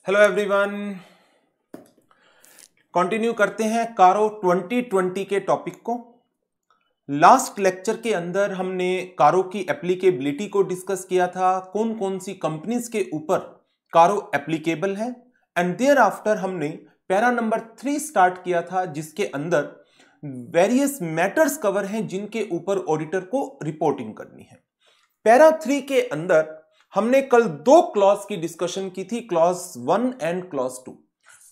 Hello everyone, continue करते हैं कारो 2020 के टॉपिक को। लास्ट लेक्चर के अंदर हमने कारो की एप्लीकेबिलिटी को डिस्कस किया था, कौन कौन सी कंपनीज के ऊपर कारो एप्लीकेबल है, एंड देयर आफ्टर हमने पैरा नंबर 3 स्टार्ट किया था जिसके अंदर वेरियस मैटर्स कवर हैं जिनके ऊपर ऑडिटर को रिपोर्टिंग करनी है। पैरा 3 के अंदर हमने कल दो क्लॉज की डिस्कशन की थी, clause 1 and clause 2।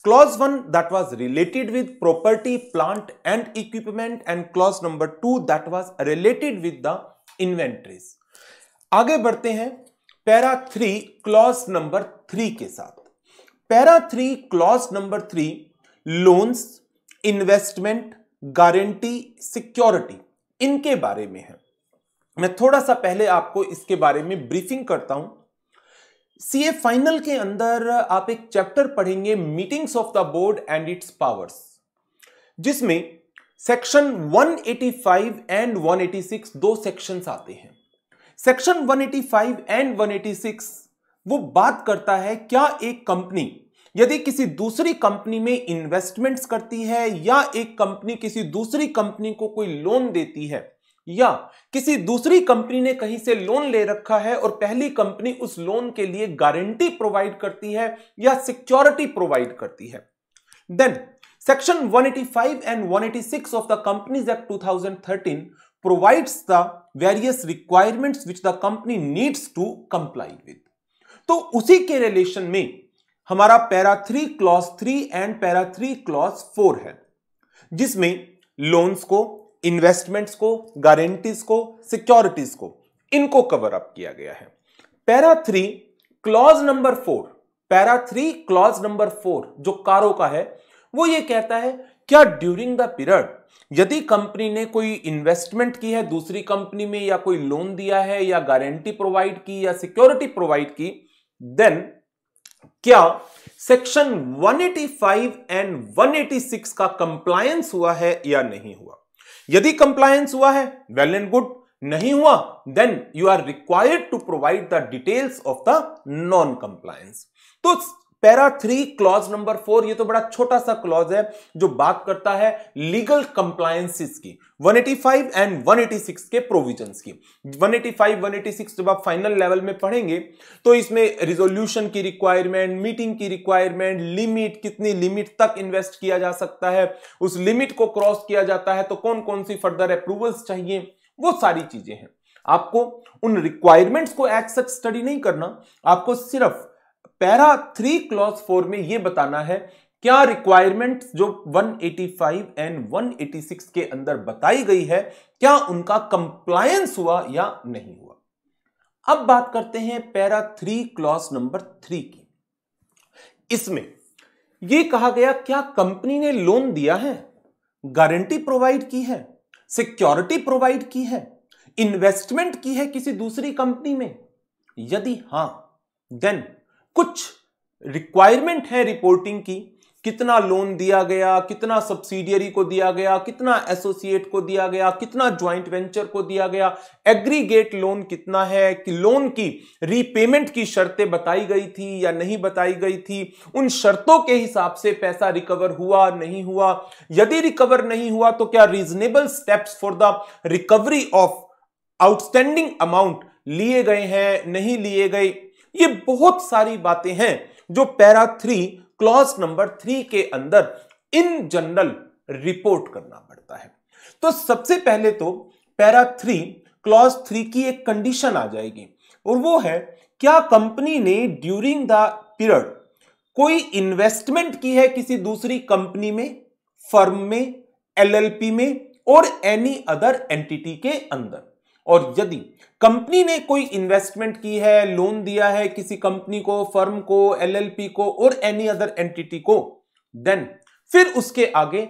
Clause 1 that was related with property, plant and equipment, and clause number 2 that was related with the inventories. आगे बढ़ते हैं पैरा 3 क्लॉज नंबर 3 के साथ। Para 3 clause number 3 loans, investment, guarantee, security, इनके बारे में है। मैं थोड़ा सा पहले आपको इसके बारे में ब्रीफिंग करता हूं। सीए फाइनल के अंदर आप एक चैप्टर पढ़ेंगे, meetings of the board and its powers, जिसमें सेक्शन 185 एंड 186 दो सेक्शंस आते हैं। सेक्शन 185 एंड 186 वो बात करता है क्या एक कंपनी यदि किसी दूसरी कंपनी में इन्वेस्टमेंट्स करती है, या एक कंपनी किसी दूसरी कंपनी को कोई लोन देती है, या किसी दूसरी कंपनी ने कहीं से लोन ले रखा है और पहली कंपनी उस लोन के लिए गारंटी प्रोवाइड करती है या सिक्योरिटी प्रोवाइड करती है, then section 185 and 186 of the companies act 2013 provides the various requirements which the company needs to comply with. तो उसी के रिलेशन में हमारा para 3 clause 3 and para 3 clause 4 है, जिसमें लोन्स को, इन्वेस्टमेंट्स को, गारंटीज को, सिक्योरिटीज को, इनको कवर अप किया गया है। Para 3 clause number 4, para 3 clause number 4 जो कारो का है, वो ये कहता है क्या ड्यूरिंग द पीरियड यदि कंपनी ने कोई इन्वेस्टमेंट की है दूसरी कंपनी में, या कोई लोन दिया है, या गारंटी प्रोवाइड की, या सिक्योरिटी प्रोवाइड की, देन क्या सेक्शन 185 एंड 186 का कंप्लायंस हुआ है या नहीं हुआ। यदि कंप्लायंस हुआ है, वेल एंड गुड, नहीं हुआ, then you are required to provide the details of the non compliance. तो पैरा 3 क्लॉज नंबर 4 ये तो बड़ा छोटा सा क्लॉज है जो बात करता है लीगल कंप्लायंसेस की, 185 एंड 186 के प्रोविजंस की। 185 186 जब आप फाइनल लेवल में पढ़ेंगे तो इसमें रिजोल्यूशन की रिक्वायरमेंट, मीटिंग की रिक्वायरमेंट, लिमिट, कितनी लिमिट तक इन्वेस्ट किया जा सकता है, उस लिमिट को क्रॉस किया जाता है तो कौन कौन सी फर्दर अप्रूवल्स चाहिए, वो सारी चीजें हैं। आपको उन रिक्वायरमेंट्स को एज सच स्टडी नहीं करना, आपको सिर्फ पैरा 3 क्लॉज 4 में यह बताना है क्या रिक्वायरमेंट्स जो 185 एंड 186 के अंदर बताई गई है क्या उनका कंप्लायंस हुआ या नहीं हुआ। अब बात करते हैं पैरा 3 क्लॉज नंबर 3 की। इसमें यह कहा गया क्या कंपनी ने लोन दिया है, गारंटी प्रोवाइड की है, सिक्योरिटी प्रोवाइड की है, इन्वेस्टमेंट की है किसी दूसरी कंपनी में। यदि हां, देन कुछ रिक्वायरमेंट है रिपोर्टिंग की, कितना लोन दिया गया, कितना सब्सिडियरी को दिया गया, कितना एसोसिएट को दिया गया, कितना ज्वाइंट वेंचर को दिया गया, एग्रीगेट लोन कितना है, कि लोन की रीपेमेंट की शर्तें बताई गई थी या नहीं बताई गई थी, उन शर्तों के हिसाब से पैसा रिकवर हुआ नहीं हुआ, यदि रिकवर नहीं हुआ तो क्या reasonable steps for the recovery of outstanding amount लिए गए हैं, नहीं लिए गए। ये बहुत सारी बातें हैं जो पैरा 3 क्लॉज नंबर 3 के अंदर इन जनरल रिपोर्ट करना पड़ता है। तो सबसे पहले तो पैरा 3 क्लॉज 3 की एक कंडीशन आ जाएगी, और वो है क्या कंपनी ने ड्यूरिंग द पीरियड कोई इन्वेस्टमेंट की है किसी दूसरी कंपनी में, फर्म में, एलएलपी में और एनी अदर एंटिटी के अंदर। और यदि कंपनी ने कोई इन्वेस्टमेंट की है, लोन दिया है किसी कंपनी को, फर्म को, एलएलपी को और एनी अदर एंटिटी को, देन फिर उसके आगे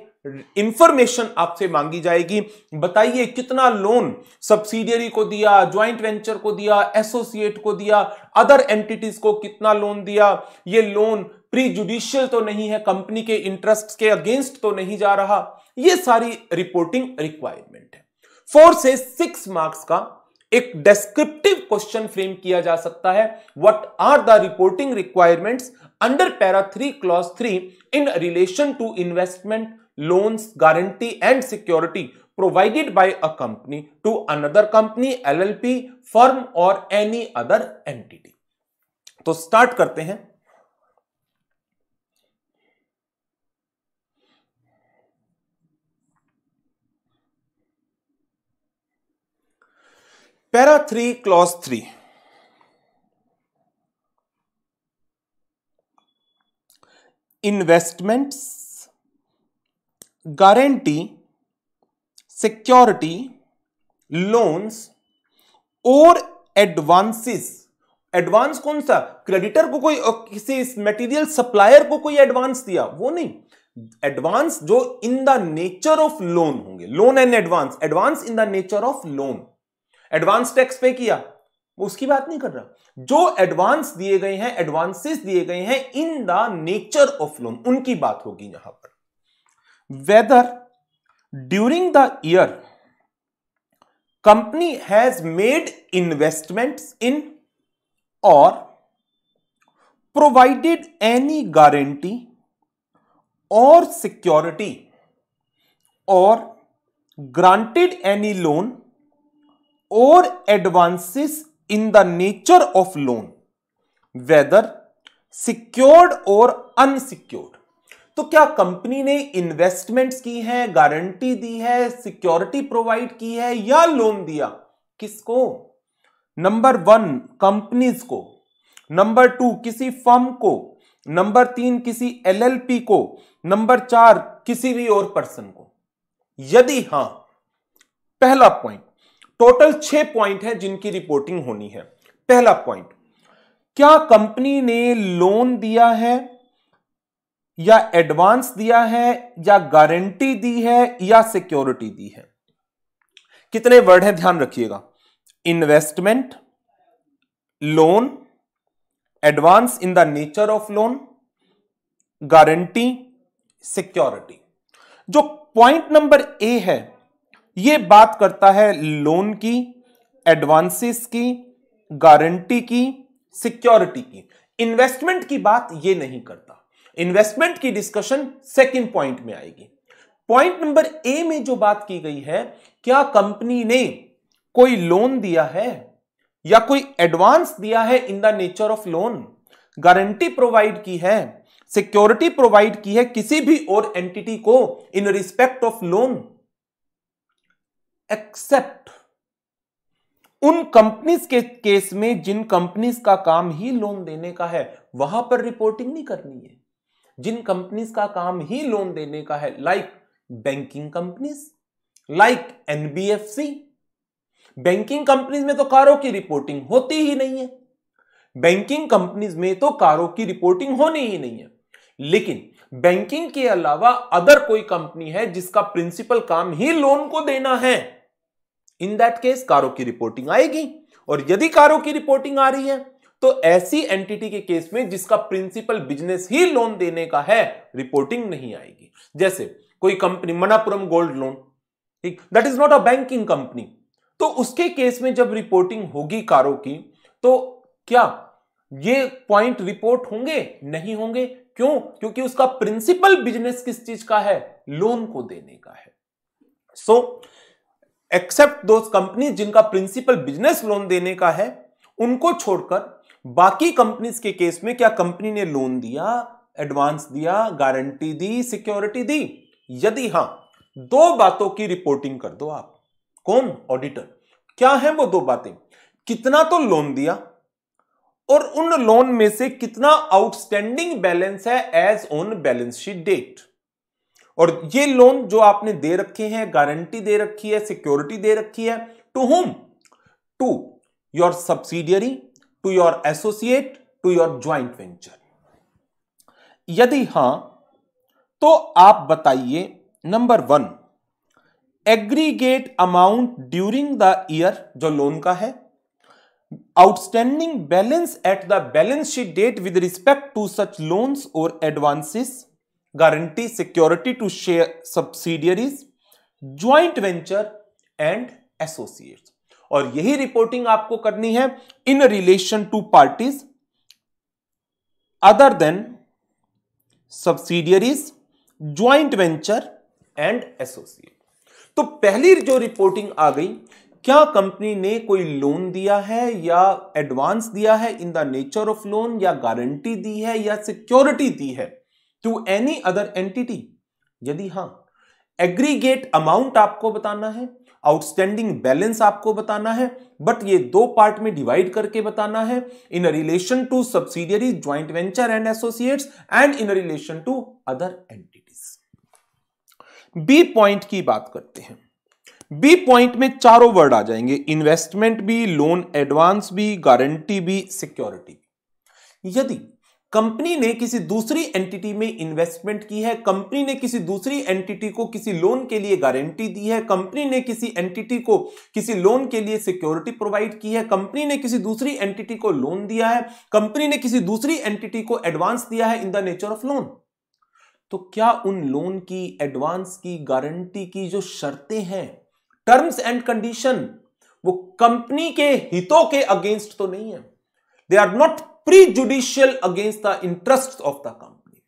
इंफॉर्मेशन आपसे मांगी जाएगी। बताइए कितना लोन सब्सिडियरी को दिया, ज्वाइंट वेंचर को दिया, एसोसिएट को दिया, अदर एंटिटीज को कितना लोन दिया, ये लोन प्री जुडिशियल तो नहीं है, कंपनी के इंटरेस्ट के अगेंस्ट तो नहीं जा रहा। ये सारी रिपोर्टिंग रिक्वायरमेंट है। 4 से 6 मार्क्स का एक डेस्क्रिप्टिव क्वेश्चन फ्रेम किया जा सकता है, what are the reporting requirements under para 3 clause 3 in relation to investment, loans, guarantee and security provided by a company to another company, LLP, firm और any other entity. तो start करते हैं। Para 3 clause 3, investments, guarantee, security, loans और advances. Advance कौन सा? Creditor को कोई किसी मटेरियल सप्लायर को कोई एडवांस दिया, वो नहीं। एडवांस जो in the nature of loan होंगे, loan and advance, advance in the nature of loan. Advance tax pay किया, वो उसकी बात नहीं कर रहा। जो एडवांस दिए गए हैं, एडवांसेस दिए गए हैं in the nature of loan, उनकी बात होगी यहां पर। Whether during the year company has made investments in और प्रोवाइडेड एनी गारंटी और सिक्योरिटी और ग्रांटेड एनी लोन और advances in the nature of loan, whether secured और अनसिक्योर्ड। तो क्या कंपनी ने इन्वेस्टमेंट्स की है, गारंटी दी है, सिक्योरिटी प्रोवाइड की है या लोन दिया? किसको? नंबर 1 कंपनीज को, नंबर 2 किसी फर्म को, नंबर 3 किसी एलएलपी को, नंबर 4 किसी भी और पर्सन को। यदि हां, पहला पॉइंट, टोटल 6 पॉइंट है जिनकी रिपोर्टिंग होनी है। पहला पॉइंट, क्या कंपनी ने लोन दिया है या एडवांस दिया है या गारंटी दी है या सिक्योरिटी दी है? कितने वर्ड हैं ध्यान रखिएगा। Investment, loan, advance in the nature of loan, guarantee, security. जो पॉइंट नंबर ए है, यह बात करता है लोन की, एडवांसेस की, गारंटी की, सिक्योरिटी की। इन्वेस्टमेंट की बात यह नहीं करता। इन्वेस्टमेंट की डिस्कशन सेकंड पॉइंट में आएगी। पॉइंट नंबर ए में जो बात की गई है, क्या कंपनी ने कोई लोन दिया है या कोई एडवांस दिया है इन the nature of loan, guarantee provide की है, सिक्योरिटी प्रोवाइड की है किसी भी और एंटिटी को in respect of loan, except उन कंपनीज के केस में जिन कंपनीज का काम ही लोन देने का है, वहां पर रिपोर्टिंग नहीं करनी है। जिन कंपनीज का काम ही लोन देने का है, like banking companies, like NBFC. Banking companies में तो कारों की रिपोर्टिंग होती ही नहीं है। बैंकिंग कंपनीज में तो कारों की रिपोर्टिंग होनी ही नहीं है। लेकिन बैंकिंग के अलावा अदर कोई कंपनी है जिसका प्रिंसिपल काम ही लोन को देना है, इन दैट केस कारों की रिपोर्टिंग आएगी। और यदि कारों की रिपोर्टिंग आ रही है तो ऐसी एंटिटी के केस में जिसका प्रिंसिपल बिजनेस ही लोन देने का है, रिपोर्टिंग नहीं आएगी। जैसे कोई कंपनी मनापुरम गोल्ड लोन, ठीक, that is not a banking company, तो उसके केस में जब रिपोर्टिंग होगी कारों की, तो क्या ये पॉइंट रिपोर्ट होंगे? नहीं होंगे। क्यों? क्योंकि उसका प्रिंसिपल बिजनेस किस चीज का है? लोन को देने का है। सो एक्सेप्ट दोज कंपनी जिनका प्रिंसिपल बिजनेस लोन देने का है, उनको छोड़कर बाकी कंपनीज के केस में क्या कंपनी ने लोन दिया, एडवांस दिया, गारंटी दी, सिक्योरिटी दी? यदि हां, 2 बातों की रिपोर्टिंग कर दो आप। कौन? ऑडिटर। क्या है वो 2 बातें? कितना तो लोन दिया और उन लोन में से कितना आउटस्टैंडिंग बैलेंस है as on balance sheet date. और ये लोन जो आपने दे रखे हैं, गारंटी दे रखी है, सिक्योरिटी दे रखी है, to whom? To your subsidiary, to your associate, to your joint venture. यदि हां, तो आप बताइए number 1, aggregate amount during the year जो लोन का है, outstanding balance at the balance sheet date with respect to such loans और advances, guarantee, security to share subsidiaries, joint venture and associates. और यही रिपोर्टिंग आपको करनी है in relation to parties other than subsidiaries, joint venture and associate. तो पहली जो reporting आ गई, क्या कंपनी ने कोई लोन दिया है या एडवांस दिया है इन द नेचर ऑफ लोन, या गारंटी दी है या सिक्योरिटी दी है टू एनी अदर एंटिटी। यदि हां, एग्रीगेट अमाउंट आपको बताना है, आउटस्टैंडिंग बैलेंस आपको बताना है, बट ये दो पार्ट में डिवाइड करके बताना है, in relation to subsidiary, joint venture and associates and in relation to other entities. B point की बात करते हैं। बी पॉइंट में चारों वर्ड आ जाएंगे, इन्वेस्टमेंट भी, लोन एडवांस भी, गारंटी भी, सिक्योरिटी भी। यदि कंपनी ने किसी दूसरी एंटिटी में इन्वेस्टमेंट की है, कंपनी ने किसी दूसरी एंटिटी को किसी लोन के लिए गारंटी दी है, कंपनी ने किसी एंटिटी को किसी लोन के लिए सिक्योरिटी प्रोवाइड की है, कंपनी ने किसी दूसरी एंटिटी को लोन दिया है, कंपनी ने किसी दूसरी एंटिटी को एडवांस दिया है इन द नेचर ऑफ लोन, तो क्या उन लोन की, एडवांस की, गारंटी की जो शर्तें हैं, टर्म्स एंड कंडीशन, वो कंपनी के हितों के अगेंस्ट तो नहीं है? They are not prejudicial against the interest of the company.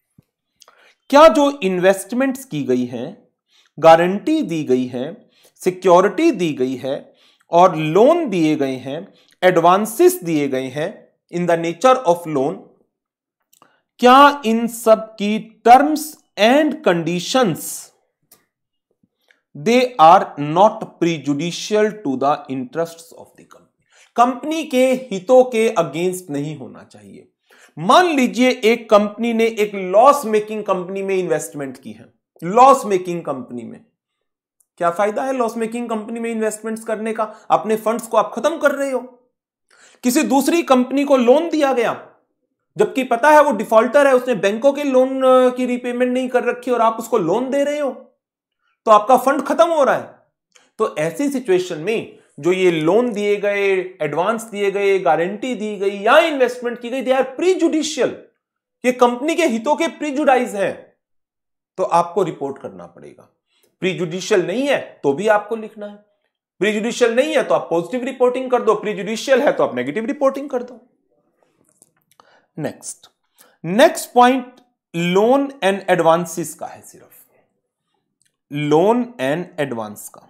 क्या जो इन्वेस्टमेंट्स की गई हैं, गारंटी दी गई है, सिक्योरिटी दी गई है और लोन दिए गए हैं, एडवांसेस दिए गए हैं in the nature of loan, क्या इन सब की terms and conditions they are not prejudicial to the interests of the company? Company के हितों के अगेंस्ट नहीं होना चाहिए। मान लीजिए एक कंपनी ने एक लॉस मेकिंग कंपनी में इन्वेस्टमेंट की है। लॉस मेकिंग कंपनी में क्या फायदा है? लॉस मेकिंग कंपनी में इन्वेस्टमेंट्स करने का, अपने फंड्स को आप खत्म कर रहे हो। किसी दूसरी कंपनी को लोन दिया गया, जबकि पता है वो डिफॉल्टर है, उसने बैंकों के लोन की रीपेमेंट नहीं कर रखी और आप उसको लोन दे रहे हो, तो आपका फंड खत्म हो रहा है। तो ऐसी सिचुएशन में जो ये लोन दिए गए, एडवांस दिए गए, गारंटी दी गई या इन्वेस्टमेंट की गई, दे आर प्रीजुडिशियल, ये कंपनी के हितों के प्रीजुडाइज है, तो आपको रिपोर्ट करना पड़ेगा। प्रीजुडिशियल नहीं है तो भी आपको लिखना है। प्रीजुडिशियल नहीं है तो आप पॉजिटिव रिपोर्टिंग कर दो, प्रीजुडिशियल है तो आप नेगेटिव रिपोर्टिंग कर दो। Next point loan and advances का है, सिर्फ लोन एंड एडवांस का।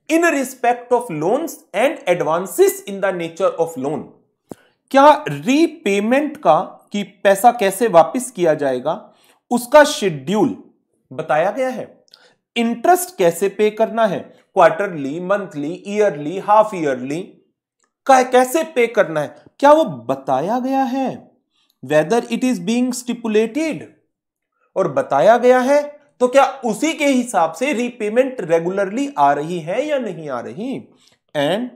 इन respect of loans and advances in the nature of loan, क्या रीपेमेंट का, कि पैसा कैसे वापस किया जाएगा, उसका शेड्यूल बताया गया है। इंटरेस्ट कैसे पे करना है, quarterly, monthly, yearly, half yearly, कैसे पे करना है, क्या वो बताया गया है? Whether it is being stipulated, और बताया गया है तो क्या उसी के हिसाब से रीपेमेंट रेगुलरली आ रही है या नहीं आ रही? एंड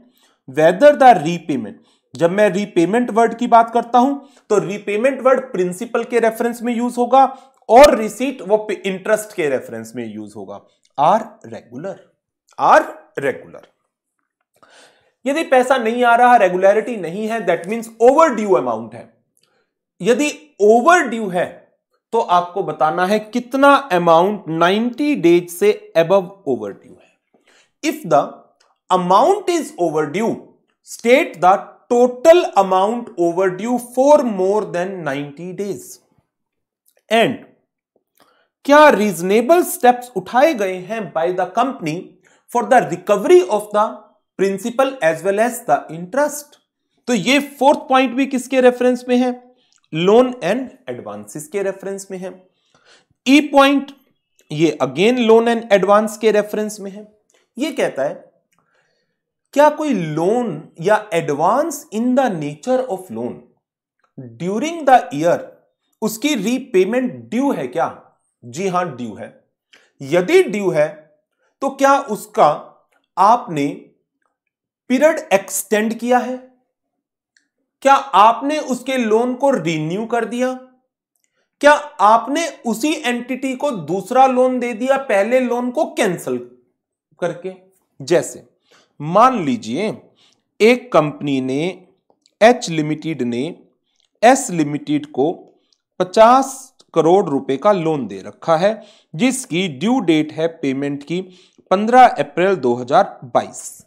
वेदर द रीपेमेंट, जब मैं रीपेमेंट वर्ड की बात करता हूं तो रीपेमेंट वर्ड प्रिंसिपल के रेफरेंस में यूज होगा और रिसीट वो इंटरेस्ट के रेफरेंस में यूज होगा। Are regular. यदि पैसा नहीं आ रहा, रेगुलरिटी नहीं है, that means over due amount है। यदि ओवर ड्यू है तो आपको बताना है कितना अमाउंट 90 डेज से अबव ओवर ड्यू है। If the amount is over due, state the total amount over due for more than 90 days. And क्या रीजनेबल स्टेप्स उठाए गए हैं by the company for the recovery of the principal as well as the interest. तो ये fourth point भी किसके reference में है? लोन एंड एडवांसेस के रेफरेंस में है। ई पॉइंट ये अगेन लोन एंड एडवांस के रेफरेंस में है। ये कहता है क्या कोई लोन या advance in the nature of loan during the year उसकी रीपेमेंट ड्यू है क्या? जी हां, ड्यू है। यदि ड्यू है तो क्या उसका आपने पीरियड एक्सटेंड किया है? क्या आपने उसके लोन को रिन्यू कर दिया? क्या आपने उसी एंटिटी को दूसरा लोन दे दिया पहले लोन को कैंसिल करके? जैसे मान लीजिए एक कंपनी ने, एच लिमिटेड ने एस लिमिटेड को 50 करोड़ रुपए का लोन दे रखा है, जिसकी ड्यू डेट है पेमेंट की 15 अप्रैल 2022।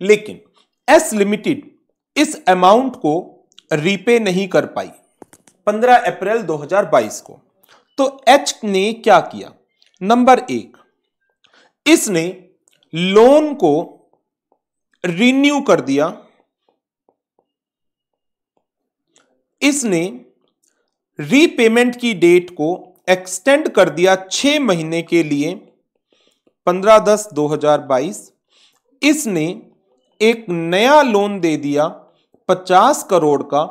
लेकिन एस लिमिटेड इस अमाउंट को रीपे नहीं कर पाई 15 अप्रैल 2022 को। तो एच ने क्या किया? नंबर 1, इसने लोन को रिन्यू कर दिया, इसने रीपेमेंट की डेट को एक्सटेंड कर दिया 6 महीने के लिए 15/10/2022। इसने एक नया लोन दे दिया 50 करोड़ का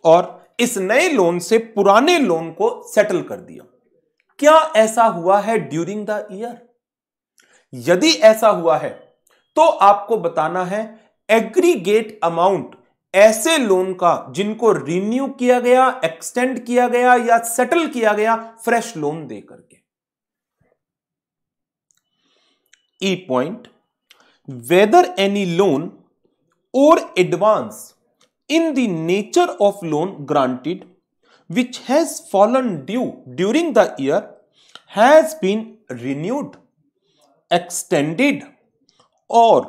और इस नए लोन से पुराने लोन को सेटल कर दिया। क्या ऐसा हुआ है ड्यूरिंग द ईयर? यदि ऐसा हुआ है तो आपको बताना है एग्रीगेट अमाउंट ऐसे लोन का जिनको रिन्यू किया गया, एक्सटेंड किया गया या सेटल किया गया फ्रेश लोन दे करके। ई पॉइंट, वेदर एनी लोन और advance in the nature of loan granted which has fallen due during the year has been renewed, extended or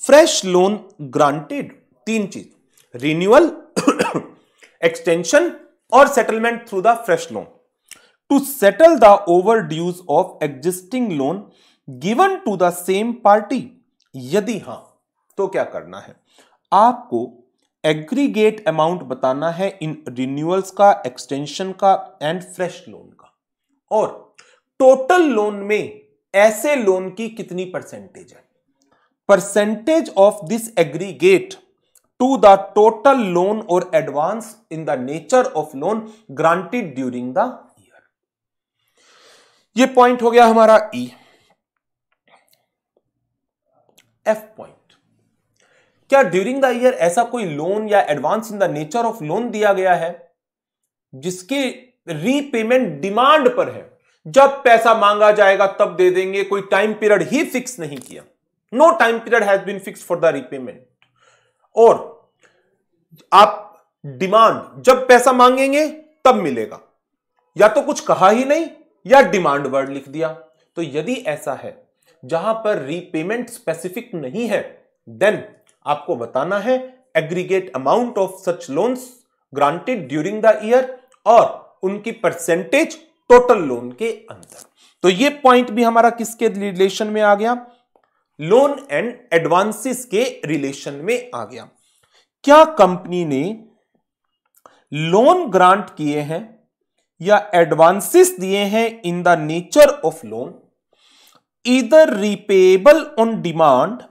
fresh loan granted। 3 चीज, रिन्यूअल, एक्सटेंशन और settlement through the fresh loan to settle the overdues of existing loan given to the same party. यदि हां तो क्या करना है? आपको aggregate amount बताना है इन रिन्यूअल्स का, एक्सटेंशन का एंड फ्रेश लोन का, और टोटल लोन में ऐसे लोन की कितनी परसेंटेज है। Percentage of this aggregate to the total loan और advance in the nature of loan granted during the year. ये पॉइंट हो गया हमारा ई। एफ पॉइंट, क्या ड्यूरिंग द ईयर ऐसा कोई लोन या advance in the nature of loan दिया गया है जिसके रीपेमेंट डिमांड पर है, जब पैसा मांगा जाएगा तब दे देंगे, कोई टाइम पीरियड ही फिक्स नहीं किया, no time period has been fix for the repayment, और आप डिमांड जब पैसा मांगेंगे तब मिलेगा, या तो कुछ कहा ही नहीं या डिमांड वर्ड लिख दिया। तो यदि ऐसा है जहां पर रीपेमेंट स्पेसिफिक नहीं है, देन आपको बताना है aggregate amount of such loans granted during the year और उनकी परसेंटेज टोटल लोन के अंदर। तो ये पॉइंट भी हमारा किसके रिलेशन में आ गया? लोन एंड एडवांसेस के रिलेशन में आ गया। क्या कंपनी ने लोन ग्रांट किए हैं या एडवांसेस दिए हैं in the nature of loan, either repayable on demand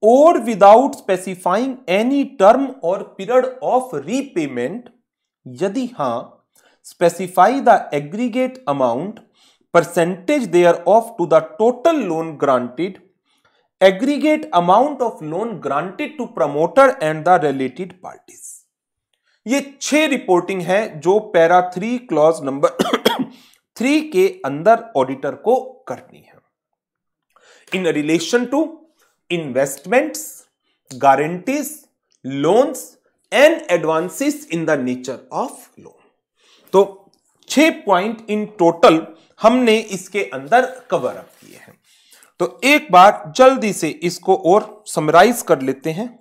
or without specifying any term or period of repayment? यदि हां, specify the aggregate amount, percentage thereof to the total loan granted, aggregate amount of loan granted to promoter and the related parties। ये 6 reporting है जो para 3 clause number 3 के अंदर auditor को करनी है in relation to investments, guarantees, loans and advances in the nature of loan. तो 6 point in total हमने इसके अंदर कवर अप किए हैं। तो एक बार जल्दी से इसको और समराइज कर लेते हैं।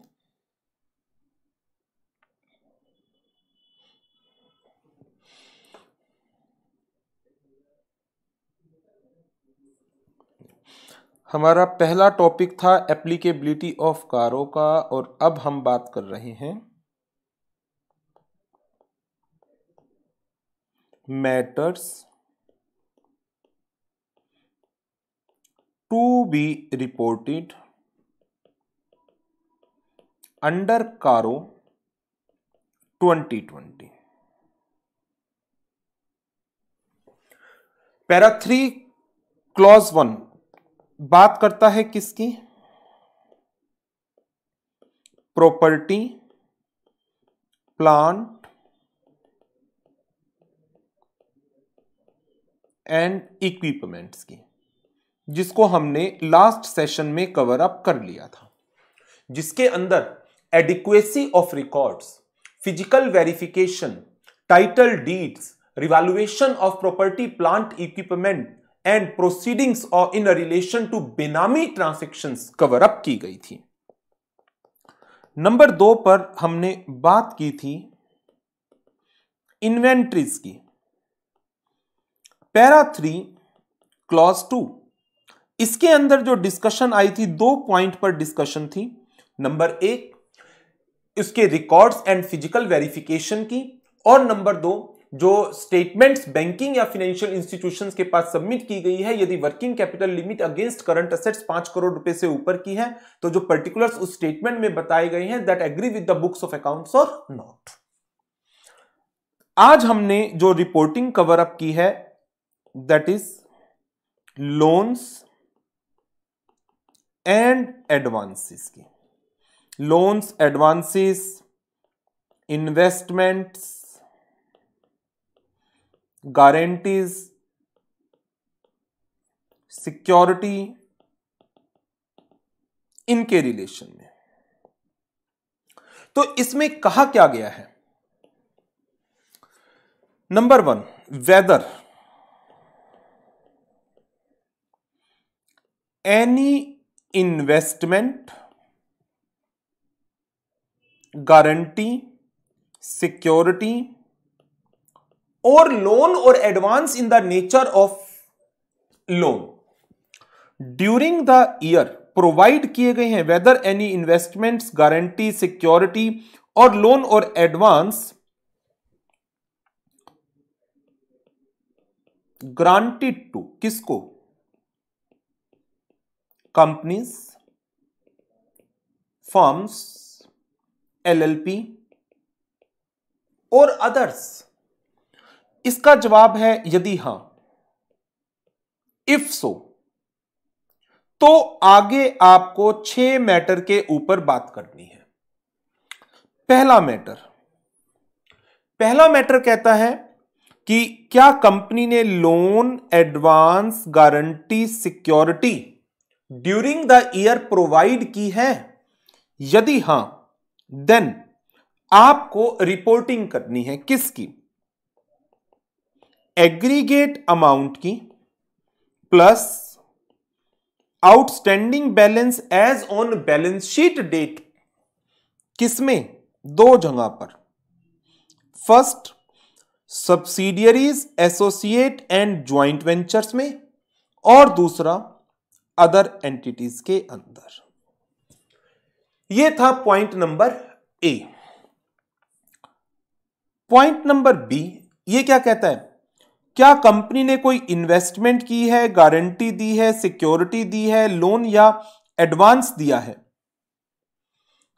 हमारा पहला टॉपिक था एप्लीकेबिलिटी ऑफ कारो का, और अब हम बात कर रहे हैं matters to be reported under CARO 2020। Para 3 clause 1 बात करता है किसकी? प्रॉपर्टी, प्लांट एंड इक्विपमेंट्स की, जिसको हमने लास्ट सेशन में कवर अप कर लिया था, जिसके अंदर adequacy of records, physical verification, title deeds, revaluation of property, plant, equipment and proceedings in relation to benami transactions cover up की गई थी। नंबर 2 पर हमने बात की थी इन्वेंट्रीज की। पैरा 3 क्लॉज 2, इसके अंदर जो डिस्कशन आई थी 2 पॉइंट पर डिस्कशन थी। नंबर 1 इसके रिकॉर्ड्स एंड फिजिकल वेरिफिकेशन की, और नंबर 2 जो स्टेटमेंट्स बैंकिंग या फाइनेंशियल इंस्टीट्यूशंस के पास सबमिट की गई है, यदि working capital limit against current assets 5 crore रुपए से ऊपर की है तो जो पर्टिकुलर्स उस स्टेटमेंट में बताए गए हैं that agree with the books of accounts और नॉट। आज हमने जो रिपोर्टिंग कवर अप की है that is loans and advances की। Loans, advances, investments, guarantees, security, इनके रिलेशन में। तो इसमें कहा क्या गया है? Number 1, whether any investment, guarantee, security और लोन और advance in the nature of loan during the year provide किए गए हैं, whether any investments, guarantee, security और लोन और एडवांस ग्रांटेड टू, किसको? कंपनीज, फर्म्स, एलएलपी और अदर्स। इसका जवाब है यदि हां, इफ सो, तो आगे आपको 6 मैटर के ऊपर बात करनी है। पहला मैटर कहता है कि क्या कंपनी ने loan, advance, guarantee, security during the year provide की है? यदि हां, देन आपको रिपोर्टिंग करनी है किसकी? एग्रीगेट अमाउंट की plus outstanding balance as on balance sheet date. किसमें? 2 जगह पर। First, subsidiaries, associate and joint ventures में, और दूसरा अदर एंटिटीज के अंदर। यह था point number A. Point number B, यह क्या कहता है? क्या कंपनी ने कोई इन्वेस्टमेंट की है, गारंटी दी है, सिक्योरिटी दी है, लोन या एडवांस दिया है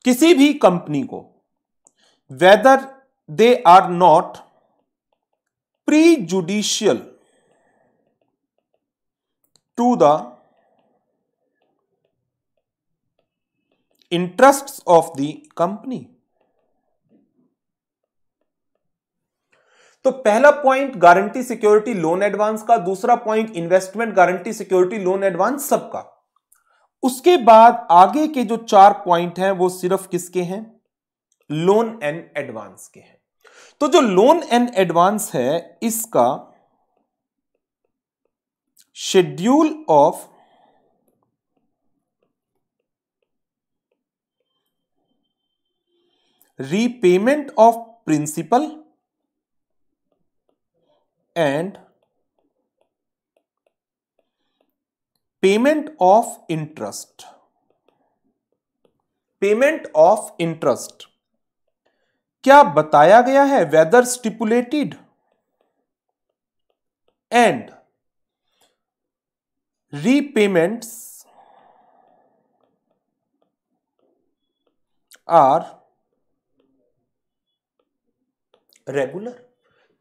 किसी भी कंपनी को, whether they are not prejudicial to the interests of the company. तो पहला point guarantee, security, loan, advance का, दूसरा point investment, guarantee, security, loan, advance सबका। उसके बाद आगे के जो 4 पॉइंट हैं वो सिर्फ किसके हैं? लोन एंड एडवांस के हैं। तो जो लोन एंड एडवांस है इसका schedule of repayment of principal and payment of interest. Payment of interest क्या बताया गया है? Whether stipulated and repayments are regular.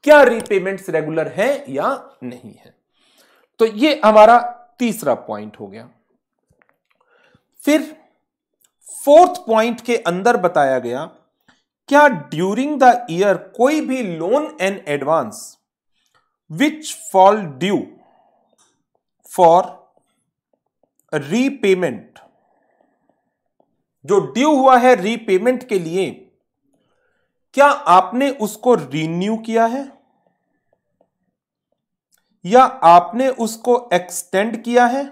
क्या रीपेमेंट्स रेगुलर है या नहीं है? तो ये हमारा तीसरा पॉइंट हो गया। फिर 4th पॉइंट के अंदर बताया गया क्या ड्यूरिंग द ईयर कोई भी loan and advance which fall due for repayment, जो ड्यू हुआ है रीपेमेंट के लिए, क्या आपने उसको रिन्यू किया है या आपने उसको एक्सटेंड किया है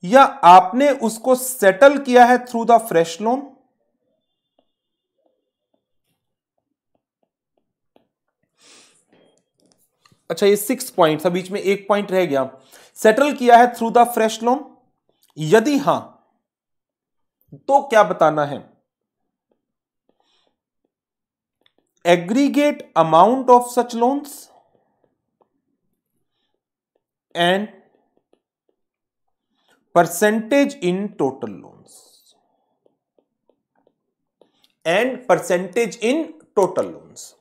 या आपने उसको सेटल किया है थ्रू द फ्रेश लोन। अच्छा, ये 6 पॉइंट था, बीच में एक पॉइंट रह गया। सेटल किया है थ्रू द फ्रेश लोन, यदि हां तो क्या बताना है? Aggregate amount of such loans and percentage in total loans and percentage in total loans.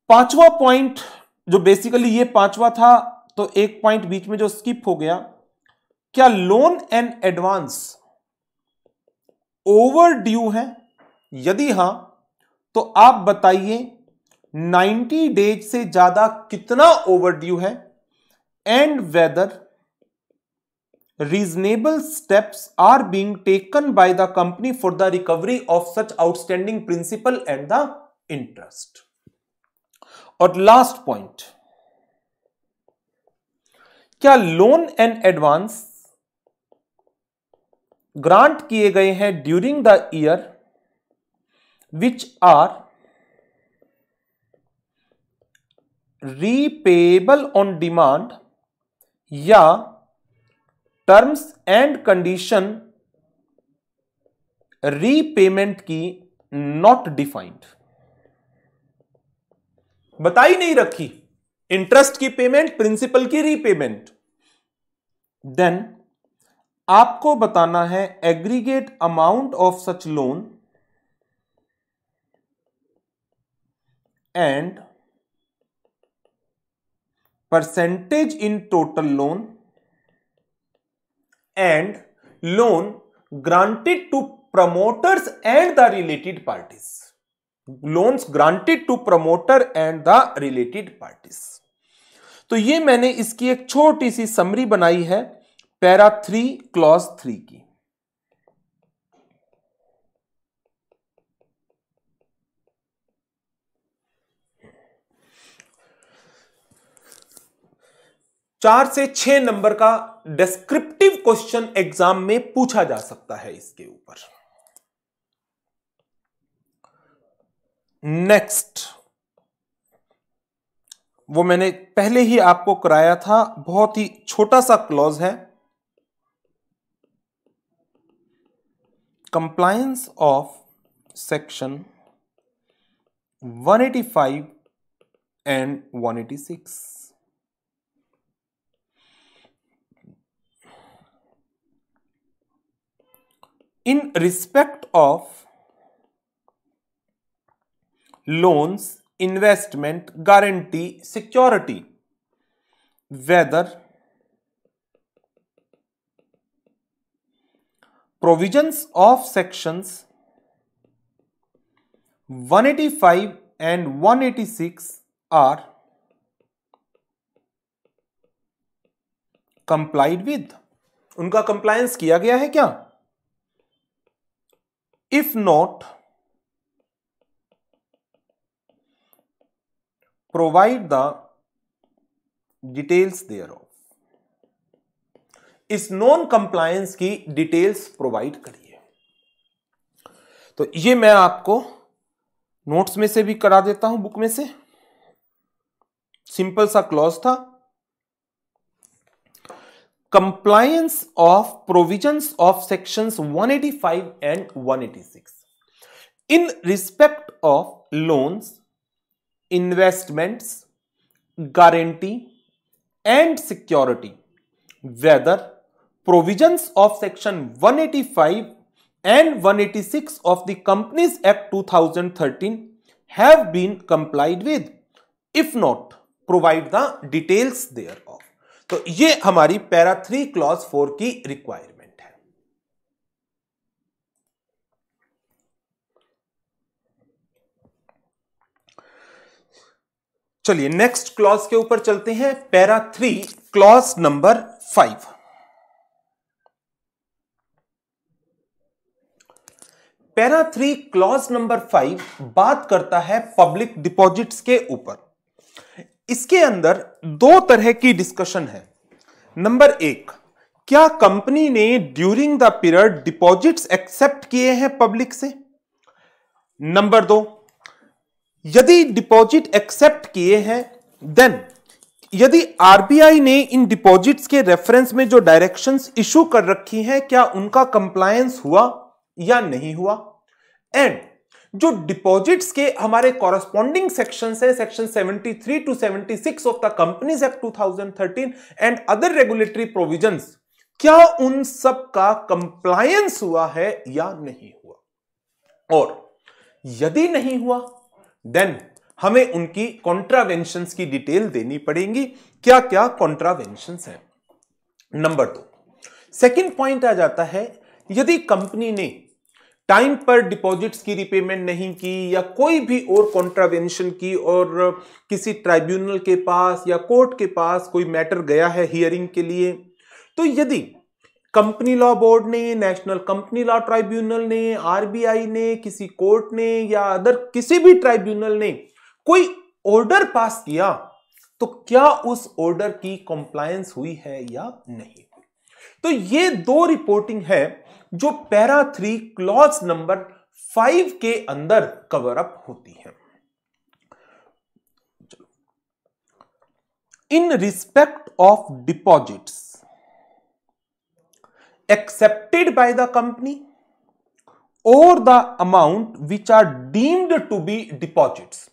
पांचवा पॉइंट जो बेसिकली ये पांचवा था, तो एक पॉइंट बीच में जो स्किप हो गया, क्या loan and advance over due है? यदि हां तो आप बताइए 90 डेज से ज्यादा कितना ओवर ड्यू है, and whether reasonable steps are being taken by the company for the recovery of such outstanding principal and the interest। और लास्ट पॉइंट, क्या लोन एंड एडवांस ग्रांट किए गए हैं during the year which are repayable on demand, या terms and condition repayment की not defined. बताई नहीं रखी, इंटरेस्ट की पेमेंट, प्रिंसिपल की रीपेमेंट। देन आपको बताना है aggregate amount of such loan and percentage in total loan and loan granted to promoters and the related parties। loans granted to promoter and the related parties। तो ये मैंने इसकी एक छोटी सी समरी बनाई है पैरा 3 क्लॉज 3 की। चार से 6 नंबर का डिस्क्रिप्टिव क्वेश्चन एग्जाम में पूछा जा सकता है इसके ऊपर। नेक्स्ट, वो मैंने पहले ही आपको कराया था, बहुत ही छोटा सा क्लॉज है, compliance of section 185 and 186। In respect of loans, investment, guarantee, security, whether provisions of sections 185 and 186 are complied with, उनका कंप्लायंस किया गया है क्या? If not, provide the details thereof। इस नॉन कंप्लायंस की डिटेल्स प्रोवाइड करिए। तो ये मैं आपको नोट्स में से भी करा देता हूं, बुक में से। सिंपल सा क्लॉज था, compliance of provisions of sections 185 and 186 in respect of loans, investments, guarantee and security, whether provisions of section 185 and 186 of the Companies Act 2013 have been complied with, if not, provide the details thereof। तो ये हमारी para 3 clause 4 की requirement है। चलिए next clause के ऊपर चलते हैं, para 3 clause number 5। Para 3 clause number 5 बात करता है पब्लिक डिपॉजिट्स के ऊपर। इसके अंदर दो तरह की डिस्कशन है। नंबर 1, क्या कंपनी ने during the period deposits accept किए हैं पब्लिक से? नंबर 2, यदि डिपॉजिट एक्सेप्ट किए हैं, देन यदि आरबीआई ने इन डिपॉजिट्स के रेफरेंस में जो डायरेक्शंस इशू कर रखी हैं, क्या उनका कंप्लायंस हुआ या नहीं हुआ? एंड जो डिपॉजिट्स के हमारे कॉरेस्पॉन्डिंग सेक्शंस है, section 73 to 76 of the companies act 2013 and other regulatory provisions, क्या उन सब का कंप्लायंस हुआ है या नहीं हुआ? और यदि नहीं हुआ, देन हमें उनकी कॉन्ट्रावेंशंस की डिटेल देनी पड़ेगी। क्या क्या कॉन्ट्रावेंशंस हैं? नंबर 2, सेकंड पॉइंट आ जाता है, यदि कंपनी ने टाइम पर डिपॉजिट्स की रिपेमेंट नहीं की या कोई भी और कॉन्ट्रावेंशन की और किसी ट्राइब्यूनल के पास या कोर्ट के पास कोई मैटर गया है हियरिंग के लिए, तो यदि कंपनी लॉ बोर्ड ने, नेशनल कंपनी लॉ ट्राइब्यूनल ने, आरबीआई ने, किसी कोर्ट ने या अदर किसी भी ट्राइब्यूनल ने कोई ऑर्डर पास किया, तो क्या उस ऑर्डर की कंप्लायंस हुई है या नहीं? तो ये 2 रिपोर्टिंग है जो पैरा 3 क्लॉज नंबर 5 के अंदर कवर अप होती है। In respect of deposits accepted by the company और the amount which are deemed to be deposits.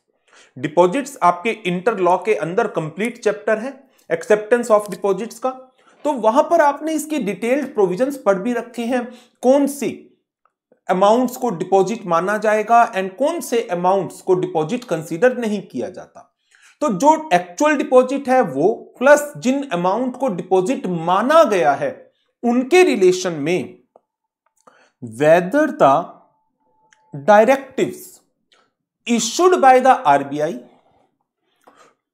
Deposits आपके इंटर लॉ के अंदर कंप्लीट चैप्टर है एक्सेप्टेंस ऑफ डिपॉजिट्स का, तो वहां पर आपने इसकी डिटेल्ड प्रोविजंस पढ़ भी रखे हैं, कौन सी अमाउंट्स को डिपॉजिट माना जाएगा एंड कौन से अमाउंट्स को डिपॉजिट कंसीडर नहीं किया जाता। तो जो एक्चुअल डिपॉजिट है वो प्लस जिन अमाउंट को डिपॉजिट माना गया है उनके रिलेशन में whether the directives issued by the RBI,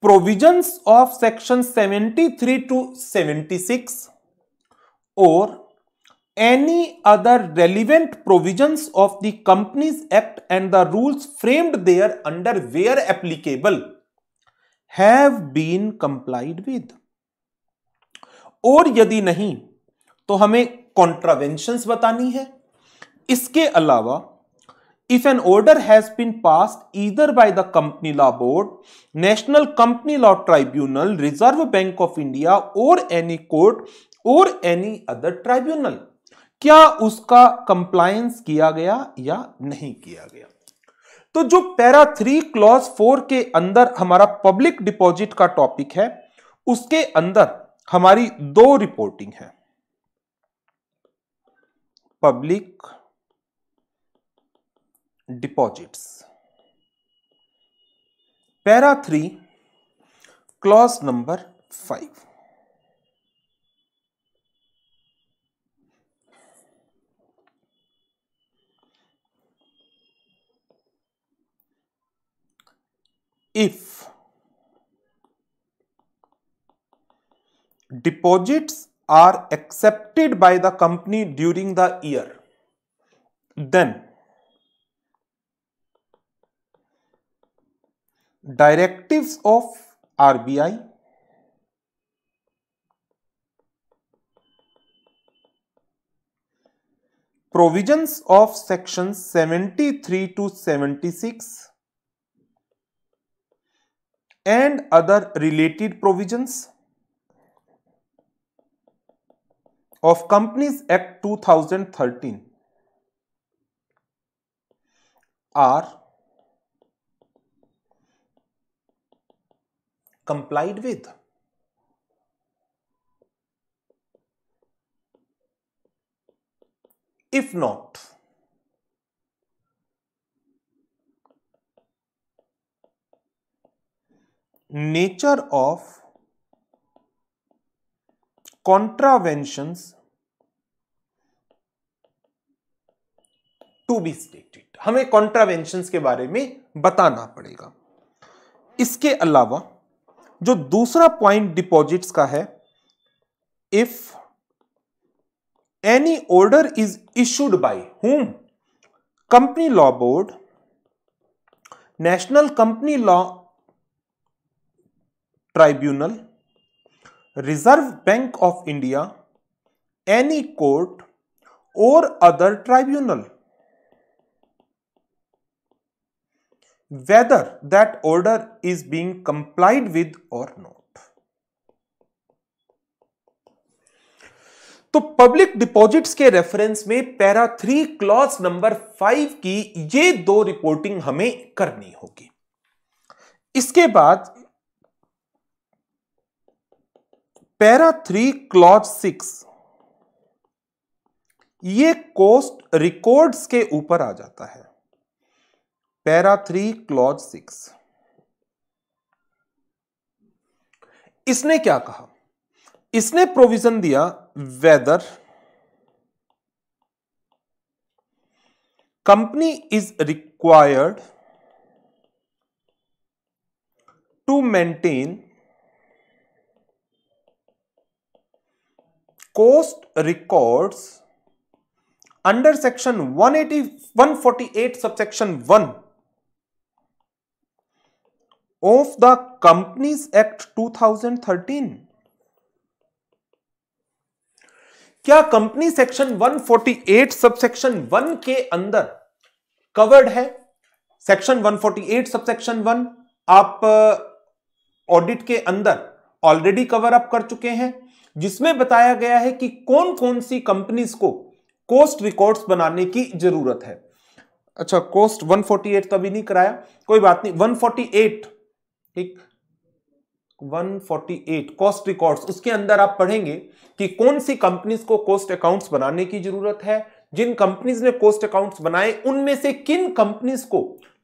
provisions of section 73 to 76 or any other relevant provisions of the Companies Act and the rules framed thereunder where applicable have been complied with। और यदि नहीं तो हमें कॉन्ट्रावेंशंस बतानी है। इसके अलावा if an order has been passed either by the company law board, national company law tribunal, reserve bank of India or any court or any other tribunal, क्या उसका कंप्लायंस किया गया या नहीं किया गया? तो जो पैरा 3 क्लॉज 4 के अंदर हमारा पब्लिक डिपॉजिट का टॉपिक है, उसके अंदर हमारी 2 रिपोर्टिंग है, public deposits para 3 clause number 5। If deposits are accepted by the company during the year, then directives of RBI, provisions of sections 73 to 76 and other related provisions of Companies Act 2013 are complied with। If not, nature of contraventions to be stated, हमें कॉन्ट्रावेंशंस के बारे में बताना पड़ेगा। इसके अलावा जो दूसरा पॉइंट डिपॉजिट्स का है, if any order is issued by whom, company law board, national company law tribunal, reserve bank of India any court or other tribunal whether that order is being complied with or not. तो public deposits के reference में para 3 clause number 5 की ये दो reporting हमें करनी होगी। इसके बाद पैरा 3 क्लॉज 6 ये कोस्ट रिकॉर्ड्स के ऊपर आ जाता है। पैरा 3 क्लॉज 6 इसने क्या कहा? इसने प्रोविजन दिया whether company is required to maintain cost records under section 148 subsection 1 of the Companies Act 2013। क्या कंपनी सेक्शन 148 सबसेक्शन 1 के अंदर कवर्ड है? सेक्शन 148 सबसेक्शन 1 आप ऑडिट के अंदर ऑलरेडी कवर अप कर चुके हैं, जिसमें बताया गया है कि कौन कौन सी कंपनीज को कोस्ट रिकॉर्ड्स बनाने की जरूरत है। अच्छा, कोस्ट 148 तो अभी नहीं कराया, कोई बात नहीं। 148 ठीक, 148 कॉस्ट रिकॉर्ड्स, उसके अंदर आप पढ़ेंगे कि कौन सी कंपनीज को कोस्ट अकाउंट्स बनाने की जरूरत है। जिन कंपनीज ने कोस्ट अकाउंट्स बनाए उनमें से किन कंपनीज को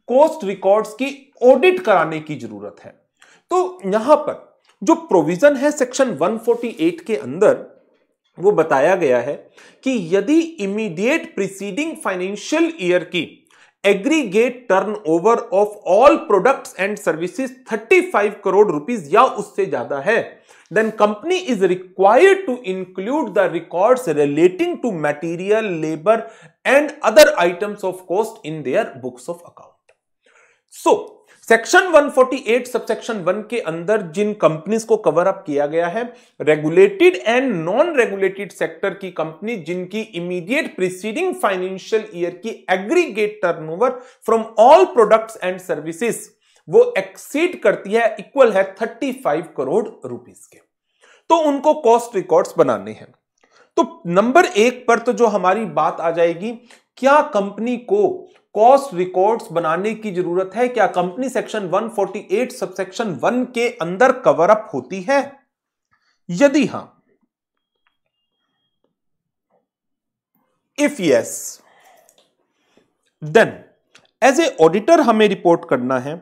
कोस्ट रिकॉर्ड्स की ऑडिट कराने की जरूरत है। तो यहां पर जो प्रोविजन है सेक्शन 148 के अंदर वो बताया गया है कि यदि इमीडिएट प्रीसीडिंग फाइनेंशियल ईयर की aggregate turnover of all products and services 35 crore rupees या उससे ज्यादा है, then company is required to include the records relating to material, labour and other items of cost in their books of account. So section 148 subsection 1 के अंदर जिन companies को cover up किया गया है, regulated and non regulated sector की company जिनकी immediate preceding financial year की aggregate turnover from all products and services वो एक्सीड करती है, इक्वल है 35 करोड़ रुपीस के, तो उनको कॉस्ट रिकॉर्ड्स बनाने हैं। तो नंबर 1 पर तो जो हमारी बात आ जाएगी, क्या कंपनी को कॉस्ट रिकॉर्ड्स बनाने की जरूरत है? क्या कंपनी सेक्शन 148 सबसेक्शन 1 के अंदर कवर अप होती है? यदि हां, if yes, then as a auditor हमें रिपोर्ट करना है